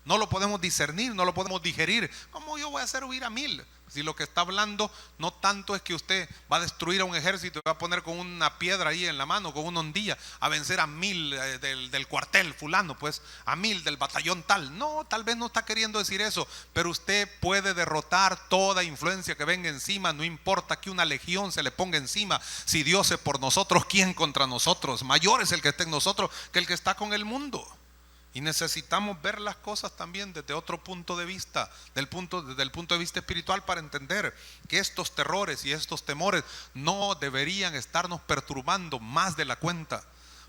no lo podemos discernir, no lo podemos digerir. ¿Cómo yo voy a hacer huir a 1000? Si lo que está hablando no tanto es que usted va a destruir a un ejército y va a poner con una piedra ahí en la mano, con una hondilla, a vencer a 1000 del cuartel fulano, pues a 1000 del batallón tal. No, tal vez no está queriendo decir eso, pero usted puede derrotar toda influencia que venga encima. No importa que una legión se le ponga encima. Si Dios es por nosotros, ¿quién contra nosotros? Mayor es el que está en nosotros que el que está con el mundo. Y necesitamos ver las cosas también desde otro punto de vista, desde el punto de vista espiritual, para entender que estos terrores y estos temores no deberían estarnos perturbando más de la cuenta.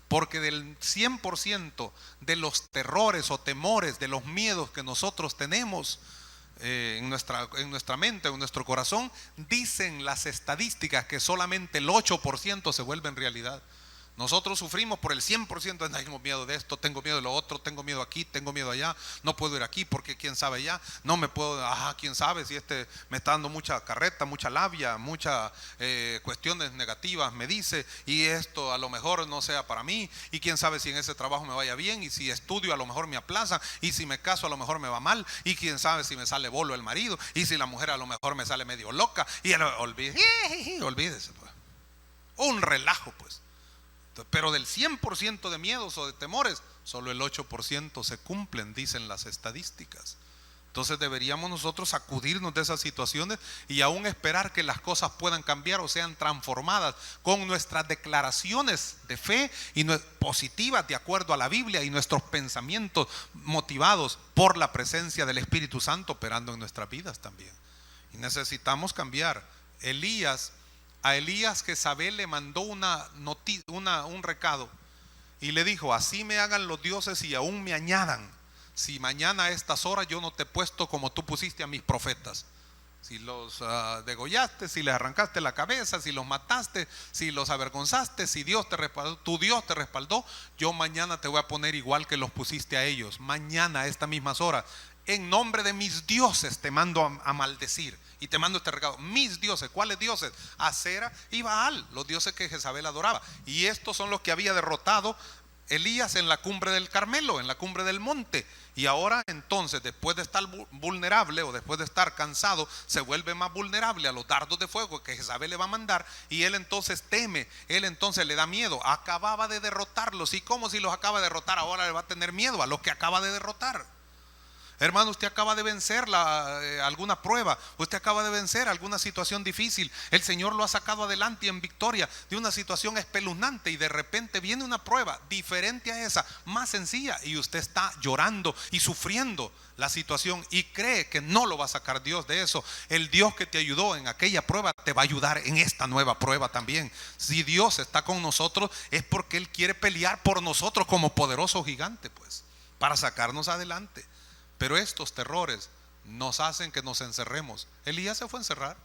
Porque del 100% de los terrores o temores, de los miedos que nosotros tenemos en nuestra mente, en nuestro corazón, dicen las estadísticas que solamente el 8% se vuelven realidad. Nosotros sufrimos por el 100%. Tengo miedo de esto, tengo miedo de lo otro, tengo miedo aquí, tengo miedo allá, no puedo ir aquí porque quién sabe allá, no me puedo, quién sabe si me está dando mucha carreta, mucha labia, muchas cuestiones negativas me dice, y esto a lo mejor no sea para mí, y quién sabe si en ese trabajo me vaya bien, y si estudio a lo mejor me aplazan, y si me caso a lo mejor me va mal, y quién sabe si me sale bolo el marido, y si la mujer a lo mejor me sale medio loca, y olvídese pues. Un relajo pues. Pero del 100% de miedos o de temores, solo el 8% se cumplen, dicen las estadísticas. Entonces deberíamos nosotros sacudirnos de esas situaciones y aún esperar que las cosas puedan cambiar o sean transformadas con nuestras declaraciones de fe y positivas de acuerdo a la Biblia, y nuestros pensamientos motivados por la presencia del Espíritu Santo operando en nuestras vidas también. Y necesitamos cambiar. A Elías Jezabel le mandó un recado y le dijo: así me hagan los dioses y aún me añadan, si mañana a estas horas yo no te he puesto como tú pusiste a mis profetas. Si los degollaste, si les arrancaste la cabeza, si los mataste, si los avergonzaste, si Dios te respaldó, tu Dios te respaldó, yo mañana te voy a poner igual que los pusiste a ellos. Mañana a estas mismas horas, en nombre de mis dioses te mando a maldecir. Y te mando este recado: mis dioses. ¿Cuáles dioses? Acera y Baal, los dioses que Jezabel adoraba. Y estos son los que había derrotado Elías en la cumbre del Carmelo, en la cumbre del monte. Y ahora entonces, después de estar vulnerable o después de estar cansado, se vuelve más vulnerable a los dardos de fuego que Jezabel le va a mandar. Y él entonces teme, él entonces le da miedo. Acababa de derrotarlos, y como si los acaba de derrotar, ahora le va a tener miedo a los que acaba de derrotar. Hermano, usted acaba de vencer alguna prueba, usted acaba de vencer alguna situación difícil. El Señor lo ha sacado adelante y en victoria de una situación espeluznante, y de repente viene una prueba diferente a esa, más sencilla, y usted está llorando y sufriendo la situación y cree que no lo va a sacar Dios de eso. El Dios que te ayudó en aquella prueba te va a ayudar en esta nueva prueba también. Si Dios está con nosotros, es porque Él quiere pelear por nosotros como poderoso gigante, pues, para sacarnos adelante. Pero estos terrores nos hacen que nos encerremos. Elías se fue a encerrar.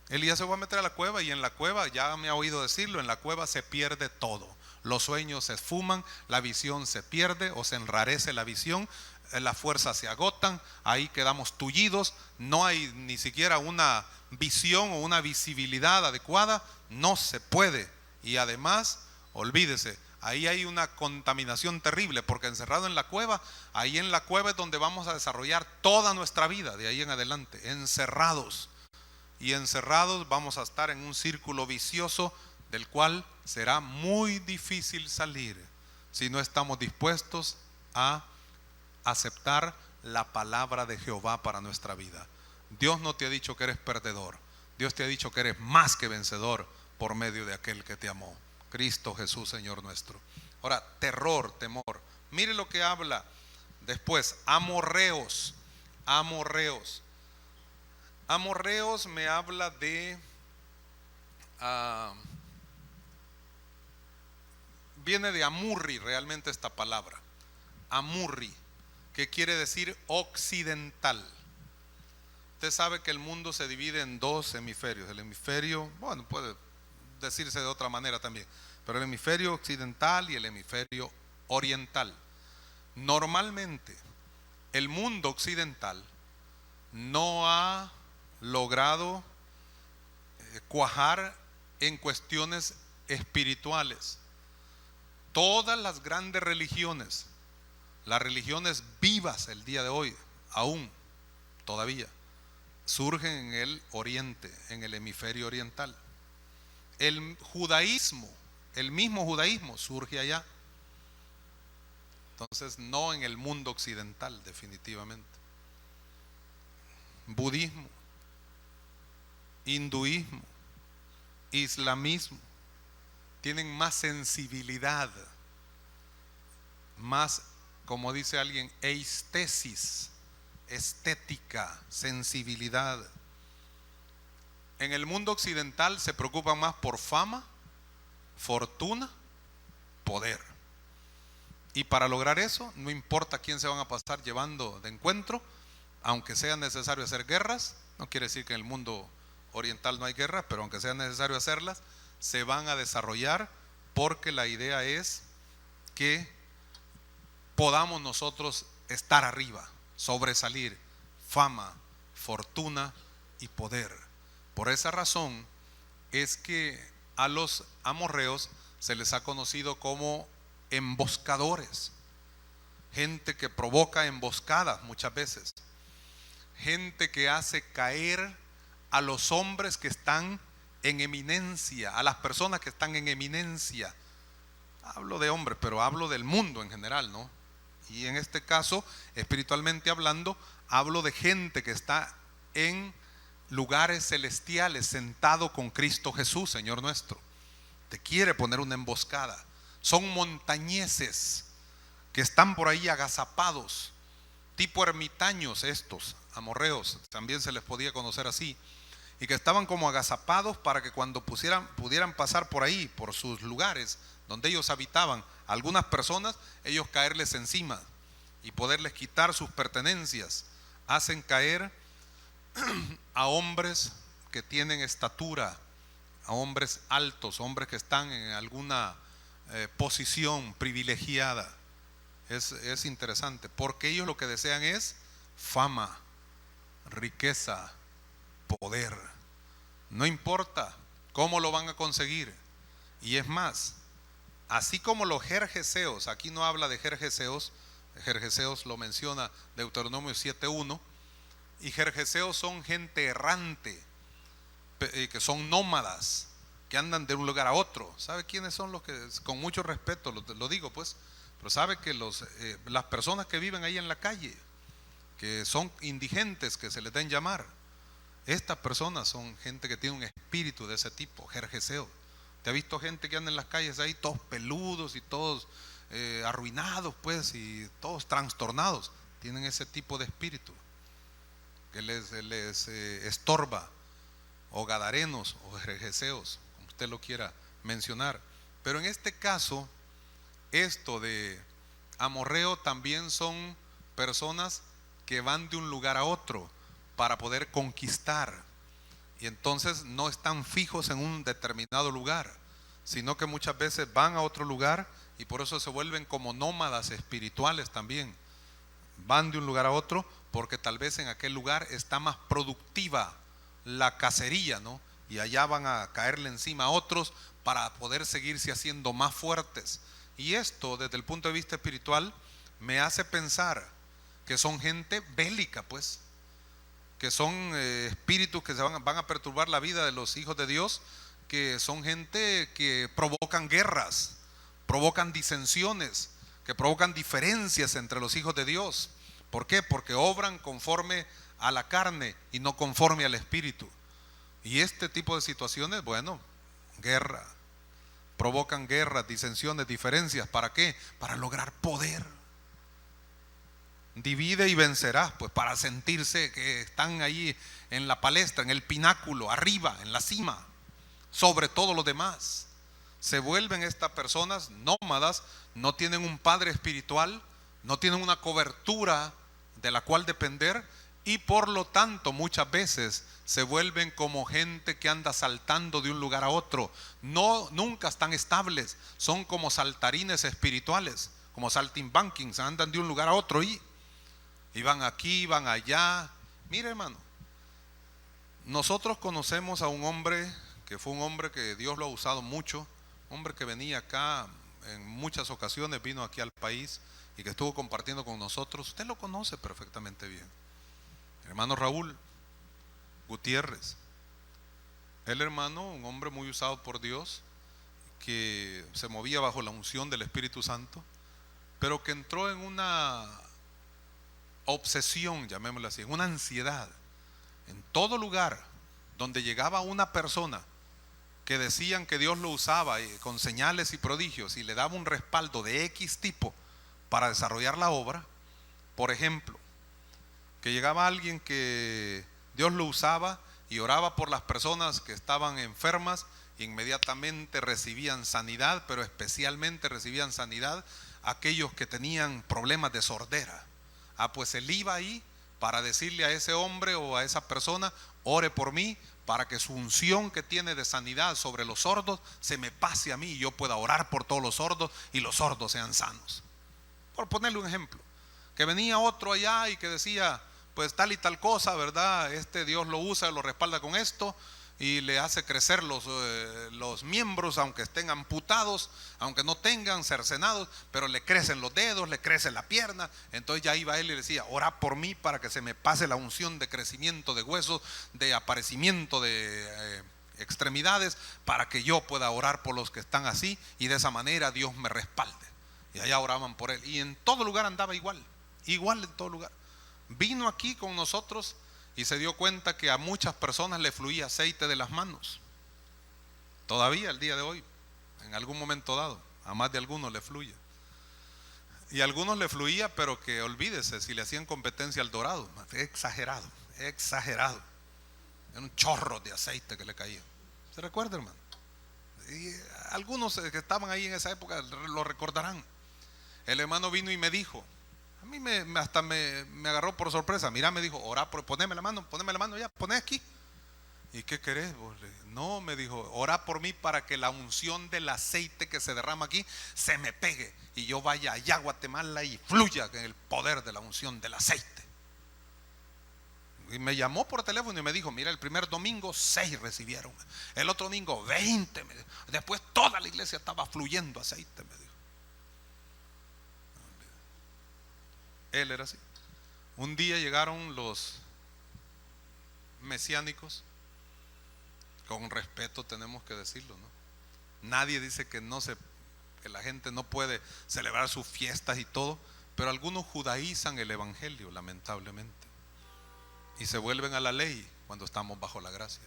Elías se fue a meter a la cueva, y en la cueva, ya me ha oído decirlo, en la cueva se pierde todo. Los sueños se esfuman, la visión se pierde o se enrarece la visión, las fuerzas se agotan, ahí quedamos tullidos, no hay ni siquiera una visión o una visibilidad adecuada, no se puede. Y además, olvídese, ahí hay una contaminación terrible, porque encerrado en la cueva, ahí en la cueva es donde vamos a desarrollar toda nuestra vida de ahí en adelante, encerrados. Y encerrados vamos a estar en un círculo vicioso del cual será muy difícil salir si no estamos dispuestos a aceptar la palabra de Jehová para nuestra vida. Dios no te ha dicho que eres perdedor, Dios te ha dicho que eres más que vencedor por medio de aquel que te amó, Cristo Jesús, Señor nuestro. Ahora, terror, temor. Mire lo que habla después: amorreos. Amorreos me habla de viene de amurri realmente esta palabra, amurri, que quiere decir occidental. Usted sabe que el mundo se divide en dos hemisferios. El hemisferio, bueno, puede decirse de otra manera también, pero el hemisferio occidental y el hemisferio oriental. Normalmente el mundo occidental no ha logrado cuajar en cuestiones espirituales. Todas las grandes religiones Las religiones vivas el día de hoy, aún, todavía, surgen en el oriente, en el hemisferio oriental. El judaísmo, el mismo judaísmo surge allá. Entonces, no en el mundo occidental, definitivamente. Budismo, hinduismo, islamismo, tienen más sensibilidad, más, como dice alguien, eistesis, estética, sensibilidad. En el mundo occidental se preocupan más por fama, fortuna, poder. Y para lograr eso, no importa quién se van a pasar llevando de encuentro, aunque sea necesario hacer guerras, no quiere decir que en el mundo oriental no hay guerras, pero aunque sea necesario hacerlas, se van a desarrollar, porque la idea es que podamos nosotros estar arriba, sobresalir, fama, fortuna y poder. Por esa razón es que a los amorreos se les ha conocido como emboscadores, gente que provoca emboscadas muchas veces, gente que hace caer a los hombres que están en eminencia, a las personas que están en eminencia. Hablo de hombres, pero hablo del mundo en general, ¿no? Y en este caso, espiritualmente hablando, hablo de gente que está en lugares celestiales, sentado con Cristo Jesús, Señor nuestro. Te quiere poner una emboscada. Son montañeses que están por ahí agazapados, tipo ermitaños estos, amorreos, también se les podía conocer así, y que estaban como agazapados para que cuando pudieran pasar por ahí, por sus lugares donde ellos habitaban, algunas personas, ellos caerles encima y poderles quitar sus pertenencias. Hacen caer a hombres que tienen estatura, a hombres altos, hombres que están en alguna posición privilegiada. Es interesante, porque ellos lo que desean es fama, riqueza, poder. No importa cómo lo van a conseguir. Y es más, así como los jerjeseos, aquí no habla de jerjeseos, jerjeseos lo menciona Deuteronomio 7:1, y jerjeseos son gente errante, que son nómadas, que andan de un lugar a otro. ¿Sabe quiénes son los que, con mucho respeto lo digo pues, pero sabe que las personas que viven ahí en la calle, que son indigentes, que se les den llamar, estas personas son gente que tiene un espíritu de ese tipo, jerjeseo. ¿Te ha visto gente que anda en las calles ahí todos peludos y todos arruinados pues, y todos trastornados? Tienen ese tipo de espíritu que les estorba, o gadarenos o jerjeseos, como usted lo quiera mencionar. Pero en este caso, esto de amorreo también son personas que van de un lugar a otro para poder conquistar, y entonces no están fijos en un determinado lugar, sino que muchas veces van a otro lugar, y por eso se vuelven como nómadas espirituales también. Van de un lugar a otro porque tal vez en aquel lugar está más productiva la cacería, ¿no? Y allá van a caerle encima a otros para poder seguirse haciendo más fuertes. Y esto, desde el punto de vista espiritual, me hace pensar que son gente bélica, pues, que son espíritus que van a perturbar la vida de los hijos de Dios, que son gente que provocan guerras, provocan disensiones, que provocan diferencias entre los hijos de Dios. ¿Por qué? Porque obran conforme a la carne y no conforme al espíritu. Y este tipo de situaciones, bueno, guerra, provocan guerras, disensiones, diferencias. ¿Para qué? Para lograr poder. Divide y vencerás, pues, para sentirse que están ahí en la palestra, en el pináculo, arriba, en la cima, sobre todo los demás. Se vuelven estas personas nómadas, no tienen un padre espiritual, no tienen una cobertura de la cual depender, y por lo tanto muchas veces se vuelven como gente que anda saltando de un lugar a otro. Nunca están estables, son como saltarines espirituales, como saltimbanquins, andan de un lugar a otro y van aquí, van allá. Mire, hermano, nosotros conocemos a un hombre que fue un hombre que Dios lo ha usado mucho, hombre que venía acá en muchas ocasiones, vino aquí al país y que estuvo compartiendo con nosotros, usted lo conoce perfectamente bien. Hermano Raúl Gutiérrez, el hermano, un hombre muy usado por Dios, que se movía bajo la unción del Espíritu Santo, pero que entró en una obsesión, llamémoslo así, en una ansiedad. En todo lugar donde llegaba una persona que decían que Dios lo usaba con señales y prodigios y le daba un respaldo de X tipo para desarrollar la obra, por ejemplo, que llegaba alguien que Dios lo usaba y oraba por las personas que estaban enfermas, inmediatamente recibían sanidad, pero especialmente recibían sanidad aquellos que tenían problemas de sordera. Pues él iba ahí para decirle a ese hombre o a esa persona: ore por mí para que su unción que tiene de sanidad sobre los sordos se me pase a mí y yo pueda orar por todos los sordos y los sordos sean sanos. Por ponerle un ejemplo, que venía otro allá y que decía: pues tal y tal cosa, ¿verdad? Dios lo usa, lo respalda con esto y le hace crecer los miembros, aunque estén amputados, aunque no tengan cercenados, pero le crecen los dedos, le crece la pierna. Entonces ya iba él y le decía: ora por mí para que se me pase la unción de crecimiento de huesos, de aparecimiento de extremidades, para que yo pueda orar por los que están así y de esa manera Dios me respalde. Y allá oraban por él, y en todo lugar andaba igual en todo lugar. Vino aquí con nosotros y se dio cuenta que a muchas personas le fluía aceite de las manos. Todavía el día de hoy, en algún momento dado, a más de algunos le fluye. Y a algunos le fluía, pero que olvídese, si le hacían competencia al dorado, exagerado. Era un chorro de aceite que le caía. ¿Se recuerda, hermano? Y algunos que estaban ahí en esa época lo recordarán. El hermano vino y me dijo, a mí hasta me agarró por sorpresa. Mira, me dijo: ora, poneme la mano ya, poné aquí. ¿Y qué querés vos? No, me dijo: ora por mí para que la unción del aceite que se derrama aquí se me pegue y yo vaya allá a Guatemala y fluya en el poder de la unción del aceite. Y me llamó por teléfono y me dijo: mira, el primer domingo 6 recibieron, el otro domingo 20, después toda la iglesia estaba fluyendo aceite, me dijo. Él era así. Un día llegaron los mesiánicos, con respeto tenemos que decirlo, ¿no? Nadie dice que la gente no puede celebrar sus fiestas y todo, pero algunos judaizan el evangelio, lamentablemente, y se vuelven a la ley cuando estamos bajo la gracia.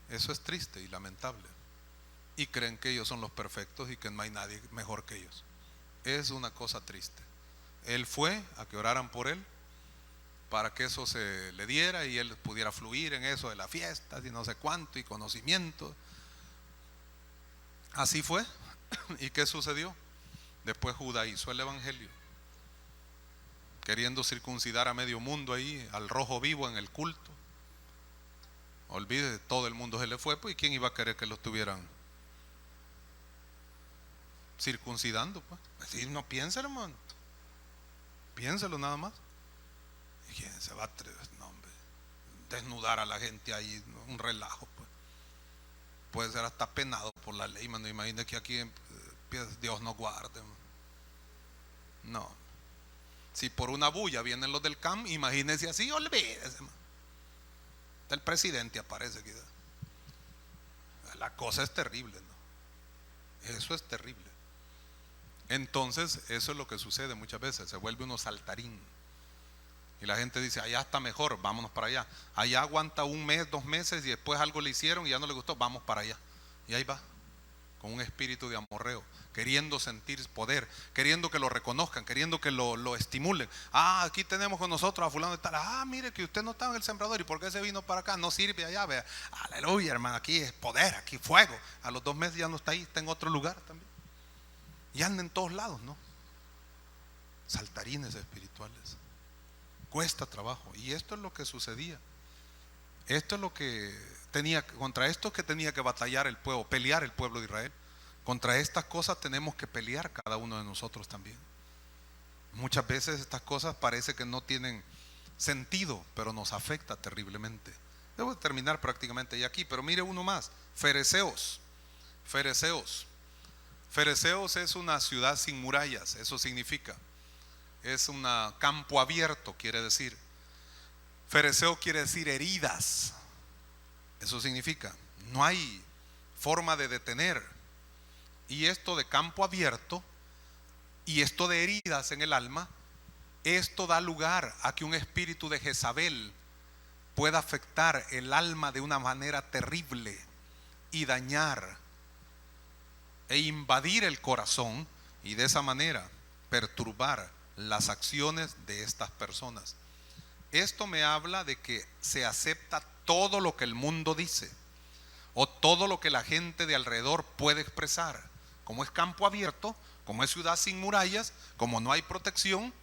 Eso es triste y lamentable, y creen que ellos son los perfectos y que no hay nadie mejor que ellos. Es una cosa triste. Él fue a que oraran por él para que eso se le diera y él pudiera fluir en eso de las fiestas y no sé cuánto y conocimiento. Así fue. ¿Y qué sucedió? Después judaizó el evangelio, queriendo circuncidar a medio mundo ahí, al rojo vivo en el culto. Olvide, todo el mundo se le fue, pues, ¿y quién iba a querer que lo estuvieran circuncidando? Pues así no piensa, hermano. Piénselo nada más. ¿Y quién se va a desnudar a la gente ahí? Un relajo, pues. Puede ser hasta penado por la ley, mano. Imagínate que aquí Dios nos guarde. No. Si por una bulla vienen los del CAM, imagínese así, olvídese, man. El presidente aparece aquí. La cosa es terrible, ¿no? Eso es terrible. Entonces, eso es lo que sucede muchas veces. Se vuelve uno saltarín. Y la gente dice: allá está mejor, vámonos para allá. Allá aguanta 1 mes, 2 meses y después algo le hicieron y ya no le gustó, vamos para allá. Y ahí va, con un espíritu de amorreo, queriendo sentir poder, queriendo que lo reconozcan, queriendo que lo estimulen. Aquí tenemos con nosotros a fulano de tal. Mire que usted no estaba en el sembrador, ¿y por qué se vino para acá? No sirve allá, vea. Aleluya, hermano, aquí es poder, aquí fuego. A los 2 meses ya no está ahí, está en otro lugar también. Y anda en todos lados, ¿no? Saltarines espirituales. Cuesta trabajo. Y esto es lo que sucedía. Esto es lo que contra esto que tenía que batallar el pueblo, pelear el pueblo de Israel. Contra estas cosas tenemos que pelear cada uno de nosotros también. Muchas veces estas cosas parece que no tienen sentido, pero nos afecta terriblemente. Debo terminar prácticamente ya aquí, pero mire uno más. Fereceos. Fereceos es una ciudad sin murallas. Eso significa es un campo abierto, quiere decir. Fereceo quiere decir heridas. Eso significa, no hay forma de detener. Y esto de campo abierto y esto de heridas en el alma, esto da lugar a que un espíritu de Jezabel pueda afectar el alma de una manera terrible y dañar e invadir el corazón, y de esa manera perturbar las acciones de estas personas. Esto me habla de que se acepta todo lo que el mundo dice o todo lo que la gente de alrededor puede expresar. Como es campo abierto, como es ciudad sin murallas, como no hay protección,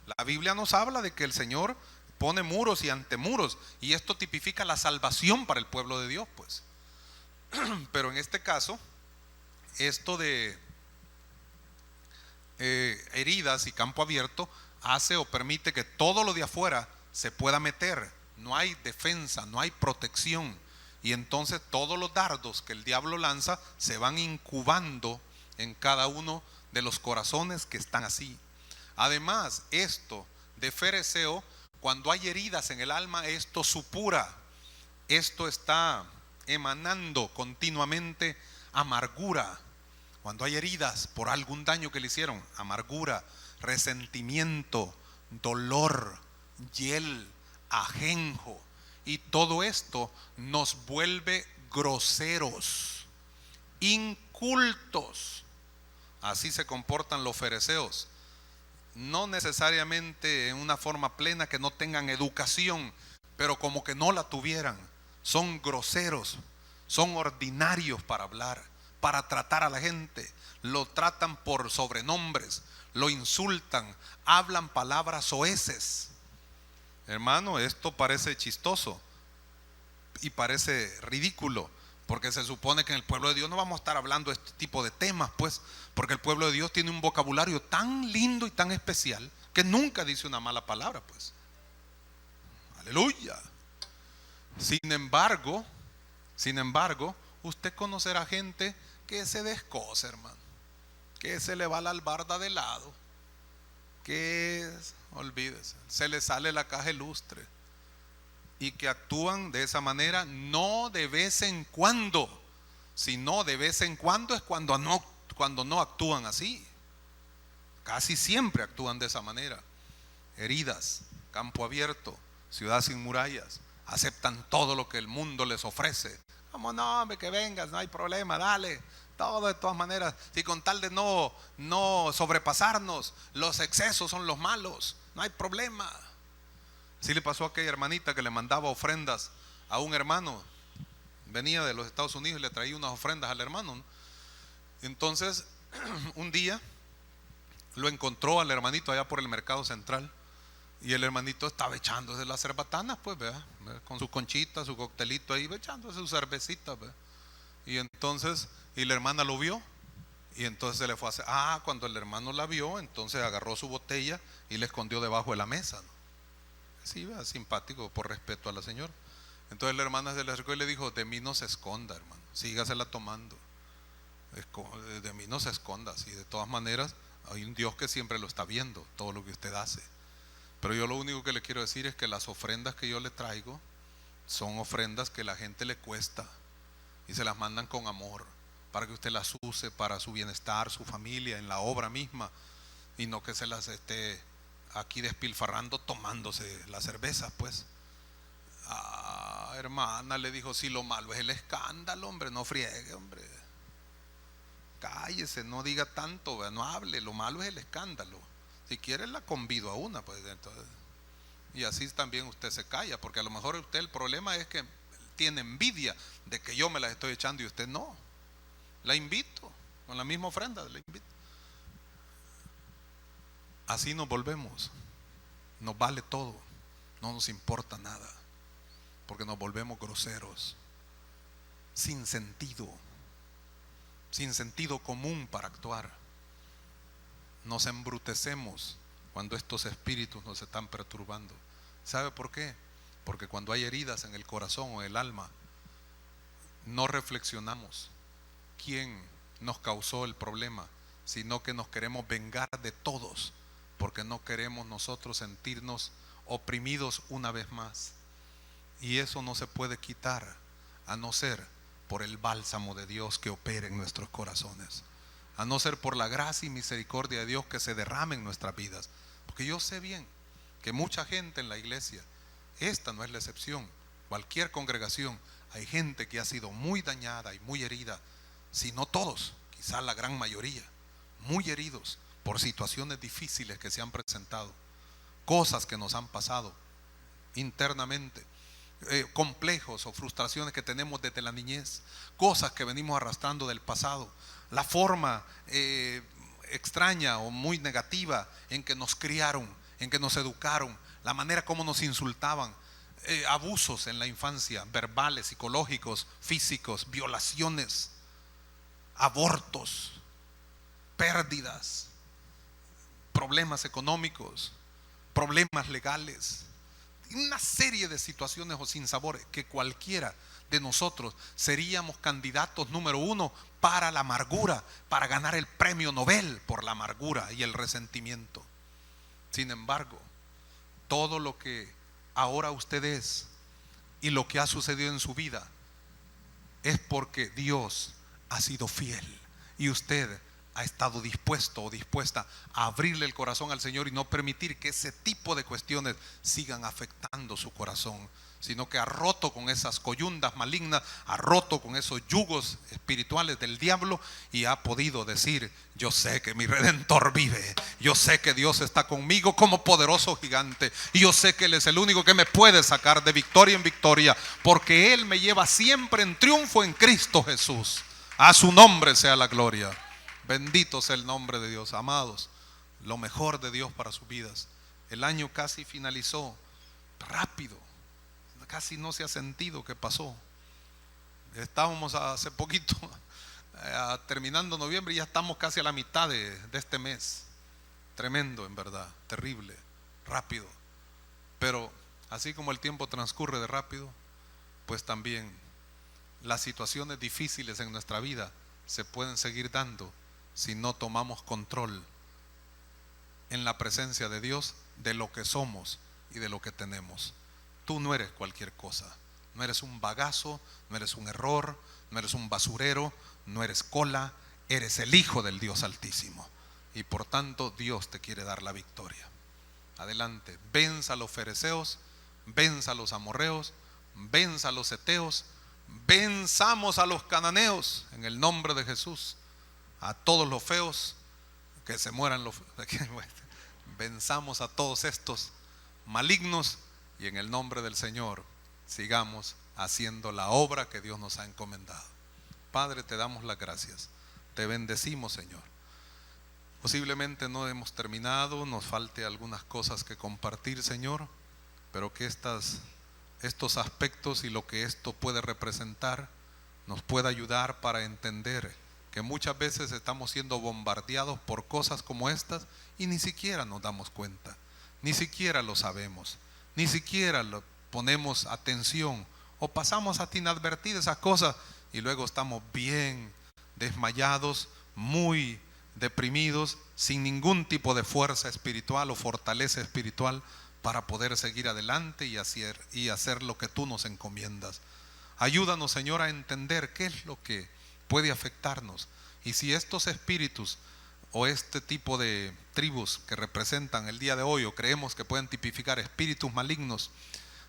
la Biblia nos habla de que el Señor pone muros y antemuros, y esto tipifica la salvación para el pueblo de Dios, pues. Pero en este caso, esto de heridas y campo abierto hace o permite que todo lo de afuera se pueda meter. No hay defensa, no hay protección, y entonces todos los dardos que el diablo lanza se van incubando en cada uno de los corazones que están así. Además, esto de fereceo, cuando hay heridas en el alma, esto supura, esto está emanando continuamente amargura. Cuando hay heridas por algún daño que le hicieron, amargura, resentimiento, dolor, hiel, ajenjo, y todo esto nos vuelve groseros, incultos. Así se comportan los fereceos, no necesariamente en una forma plena, que no tengan educación, pero como que no la tuvieran. Son groseros, son ordinarios para hablar, para tratar a la gente. Lo tratan por sobrenombres, lo insultan, hablan palabras soeces. Hermano, esto parece chistoso y parece ridículo, porque se supone que en el pueblo de Dios no vamos a estar hablando de este tipo de temas, pues, porque el pueblo de Dios tiene un vocabulario tan lindo y tan especial que nunca dice una mala palabra, pues. Aleluya. Sin embargo, usted conocerá gente que se descoce, hermano, que se le va la albarda de lado, que olvídese, se le sale la caja lustre, y que actúan de esa manera, no de vez en cuando, sino de vez en cuando es cuando no actúan así. Casi siempre actúan de esa manera. Heridas, campo abierto, ciudad sin murallas, aceptan todo lo que el mundo les ofrece. Como no, hombre, que vengas, no hay problema, dale, todo de todas maneras, si con tal de no sobrepasarnos, los excesos son los malos, no hay problema. Sí le pasó a aquella hermanita que le mandaba ofrendas a un hermano, venía de los Estados Unidos y le traía unas ofrendas al hermano, ¿no? Entonces un día lo encontró al hermanito allá por el mercado central, y el hermanito estaba echándose las cerbatanas, pues, ¿verdad? Con su conchita, su coctelito ahí, echándose su cervecita, ¿verdad? Y entonces, y la hermana lo vio, y entonces se le fue a hacer, cuando el hermano la vio, entonces agarró su botella y la escondió debajo de la mesa, ¿no? Sí, ¿verdad? Simpático, por respeto a la señora. Entonces la hermana se le acercó y le dijo: de mí no se esconda, hermano, sígasela tomando, de mí no se esconda. Y de todas maneras hay un Dios que siempre lo está viendo, todo lo que usted hace. Pero yo lo único que le quiero decir es que las ofrendas que yo le traigo son ofrendas que la gente le cuesta, y se las mandan con amor, para que usted las use para su bienestar, su familia, en la obra misma, y no que se las esté aquí despilfarrando tomándose la cerveza, pues. Hermana, le dijo: si lo malo es el escándalo, hombre, no friegue, hombre, cállese, no diga tanto, no hable, lo malo es el escándalo. Si quiere la convido a una, pues, entonces, y así también usted se calla, porque a lo mejor usted, el problema es que tiene envidia de que yo me las estoy echando y usted no. La invito con la misma ofrenda, la invito. Así nos volvemos, nos vale todo, no nos importa nada, porque nos volvemos groseros, sin sentido común para actuar. Nos embrutecemos cuando estos espíritus nos están perturbando. ¿Sabe por qué? Porque cuando hay heridas en el corazón o en el alma, no reflexionamos quién nos causó el problema, sino que nos queremos vengar de todos, porque no queremos nosotros sentirnos oprimidos una vez más. Y eso no se puede quitar a no ser por el bálsamo de Dios que opere en nuestros corazones, a no ser por la gracia y misericordia de Dios que se derrame en nuestras vidas. Porque yo sé bien que mucha gente en la iglesia, esta no es la excepción, cualquier congregación, hay gente que ha sido muy dañada y muy herida, si no todos, quizás la gran mayoría, muy heridos por situaciones difíciles que se han presentado, cosas que nos han pasado internamente, complejos o frustraciones que tenemos desde la niñez, cosas que venimos arrastrando del pasado, la forma extraña o muy negativa en que nos criaron, en que nos educaron, la manera como nos insultaban, abusos en la infancia, verbales, psicológicos, físicos, violaciones, abortos, pérdidas, problemas económicos, problemas legales, una serie de situaciones o sinsabores que cualquiera de nosotros seríamos candidatos número uno para la amargura, para ganar el premio Nobel por la amargura y el resentimiento. Sin embargo, todo lo que ahora usted es y lo que ha sucedido en su vida es porque Dios ha sido fiel y usted ha estado dispuesto o dispuesta a abrirle el corazón al Señor y no permitir que ese tipo de cuestiones sigan afectando su corazón, sino que ha roto con esas coyundas malignas, ha roto con esos yugos espirituales del diablo y ha podido decir: yo sé que mi Redentor vive, yo sé que Dios está conmigo como poderoso gigante y yo sé que Él es el único que me puede sacar de victoria en victoria, porque Él me lleva siempre en triunfo en Cristo Jesús. A su nombre sea la gloria. Bendito sea el nombre de Dios. Amados, lo mejor de Dios para sus vidas. El año casi finalizó rápido, casi no se ha sentido que pasó. Estábamos hace poquito terminando noviembre y ya estamos casi a la mitad de este mes. Tremendo, en verdad, terrible, rápido. Pero así como el tiempo transcurre de rápido, pues también las situaciones difíciles en nuestra vida se pueden seguir dando si no tomamos control en la presencia de Dios de lo que somos y de lo que tenemos. Tú no eres cualquier cosa, no eres un bagazo, no eres un error, no eres un basurero, no eres cola, eres el Hijo del Dios Altísimo y por tanto Dios te quiere dar la victoria. Adelante, venza a los fereceos, venza a los amorreos, venza a los heteos, venzamos a los cananeos en el nombre de Jesús. A todos los feos, que se mueran los venzamos a todos estos malignos y en el nombre del Señor sigamos haciendo la obra que Dios nos ha encomendado. Padre, te damos las gracias, te bendecimos, Señor. Posiblemente no hemos terminado, nos falte algunas cosas que compartir, Señor, pero que estos aspectos y lo que esto puede representar nos pueda ayudar para entender que muchas veces estamos siendo bombardeados por cosas como estas y ni siquiera nos damos cuenta, ni siquiera lo sabemos, ni siquiera lo ponemos atención o pasamos hasta inadvertidas esas cosas y luego estamos bien desmayados, muy deprimidos, sin ningún tipo de fuerza espiritual o fortaleza espiritual para poder seguir adelante y hacer lo que tú nos encomiendas. Ayúdanos, Señor, a entender qué es lo que puede afectarnos y si estos espíritus o este tipo de tribus que representan el día de hoy o creemos que pueden tipificar espíritus malignos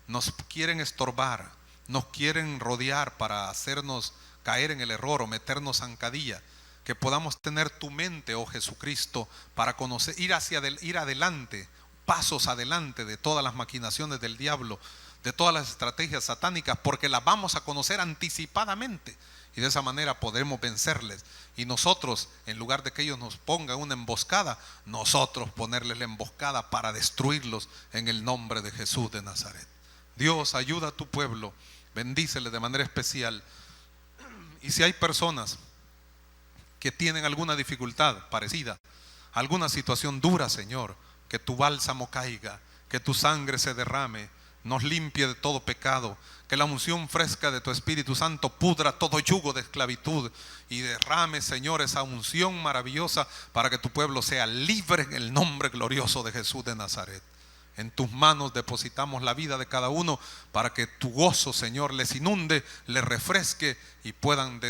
nos quieren estorbar, nos quieren rodear para hacernos caer en el error o meternos zancadilla, que podamos tener tu mente, oh Jesucristo, para conocer, ir adelante, pasos adelante de todas las maquinaciones del diablo, de todas las estrategias satánicas, porque las vamos a conocer anticipadamente y de esa manera podremos vencerles. Y nosotros, en lugar de que ellos nos pongan una emboscada, nosotros ponerles la emboscada para destruirlos en el nombre de Jesús de Nazaret. Dios, ayuda a tu pueblo, bendíceles de manera especial. Y si hay personas que tienen alguna dificultad parecida, alguna situación dura, Señor, que tu bálsamo caiga, que tu sangre se derrame. nos limpie de todo pecado, que la unción fresca de tu Espíritu Santo pudra todo yugo de esclavitud y derrame, Señor, esa unción maravillosa para que tu pueblo sea libre en el nombre glorioso de Jesús de Nazaret. En tus manos depositamos la vida de cada uno para que tu gozo, Señor, les inunde, les refresque y puedan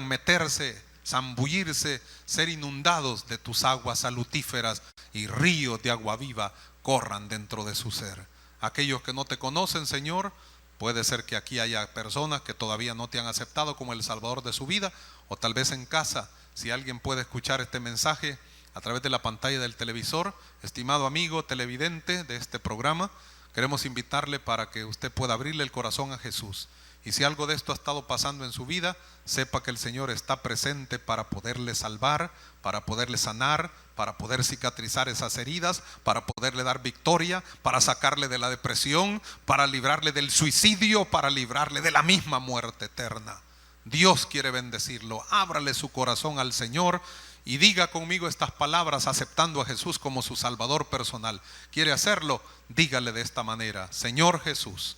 meterse, zambullirse, ser inundados de tus aguas salutíferas y ríos de agua viva corran dentro de su ser. Aquellos que no te conocen, Señor, puede ser que aquí haya personas que todavía no te han aceptado como el Salvador de su vida, o tal vez en casa, si alguien puede escuchar este mensaje a través de la pantalla del televisor. Estimado amigo televidente de este programa, queremos invitarle para que usted pueda abrirle el corazón a Jesús. Y si algo de esto ha estado pasando en su vida, sepa que el Señor está presente para poderle salvar, para poderle sanar, para poder cicatrizar esas heridas, para poderle dar victoria, para sacarle de la depresión, para librarle del suicidio, para librarle de la misma muerte eterna. Dios quiere bendecirlo. Ábrale su corazón al Señor y diga conmigo estas palabras aceptando a Jesús como su Salvador personal. ¿Quiere hacerlo? Dígale de esta manera: Señor Jesús,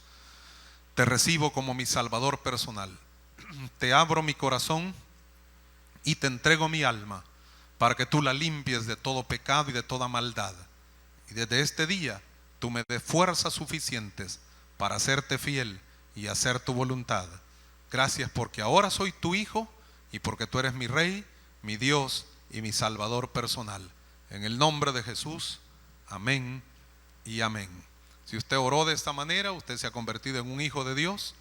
te recibo como mi Salvador personal. Te abro mi corazón y te entrego mi alma para que tú la limpies de todo pecado y de toda maldad. Y desde este día tú me des fuerzas suficientes para hacerte fiel y hacer tu voluntad. Gracias porque ahora soy tu hijo y porque tú eres mi Rey, mi Dios y mi Salvador personal. En el nombre de Jesús, amén y amén. Si usted oró de esta manera, usted se ha convertido en un hijo de Dios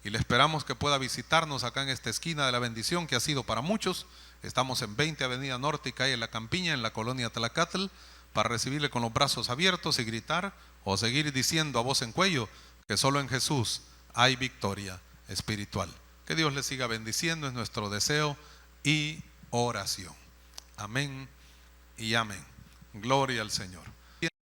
y le esperamos que pueda visitarnos acá en esta esquina de la bendición que ha sido para muchos. Estamos en 20 Avenida Norte y calle La Campiña, en la colonia Tlacatl, para recibirle con los brazos abiertos y gritar o seguir diciendo a voz en cuello que solo en Jesús hay victoria espiritual. Que Dios le siga bendiciendo, es nuestro deseo y oración. Amén y amén. Gloria al Señor.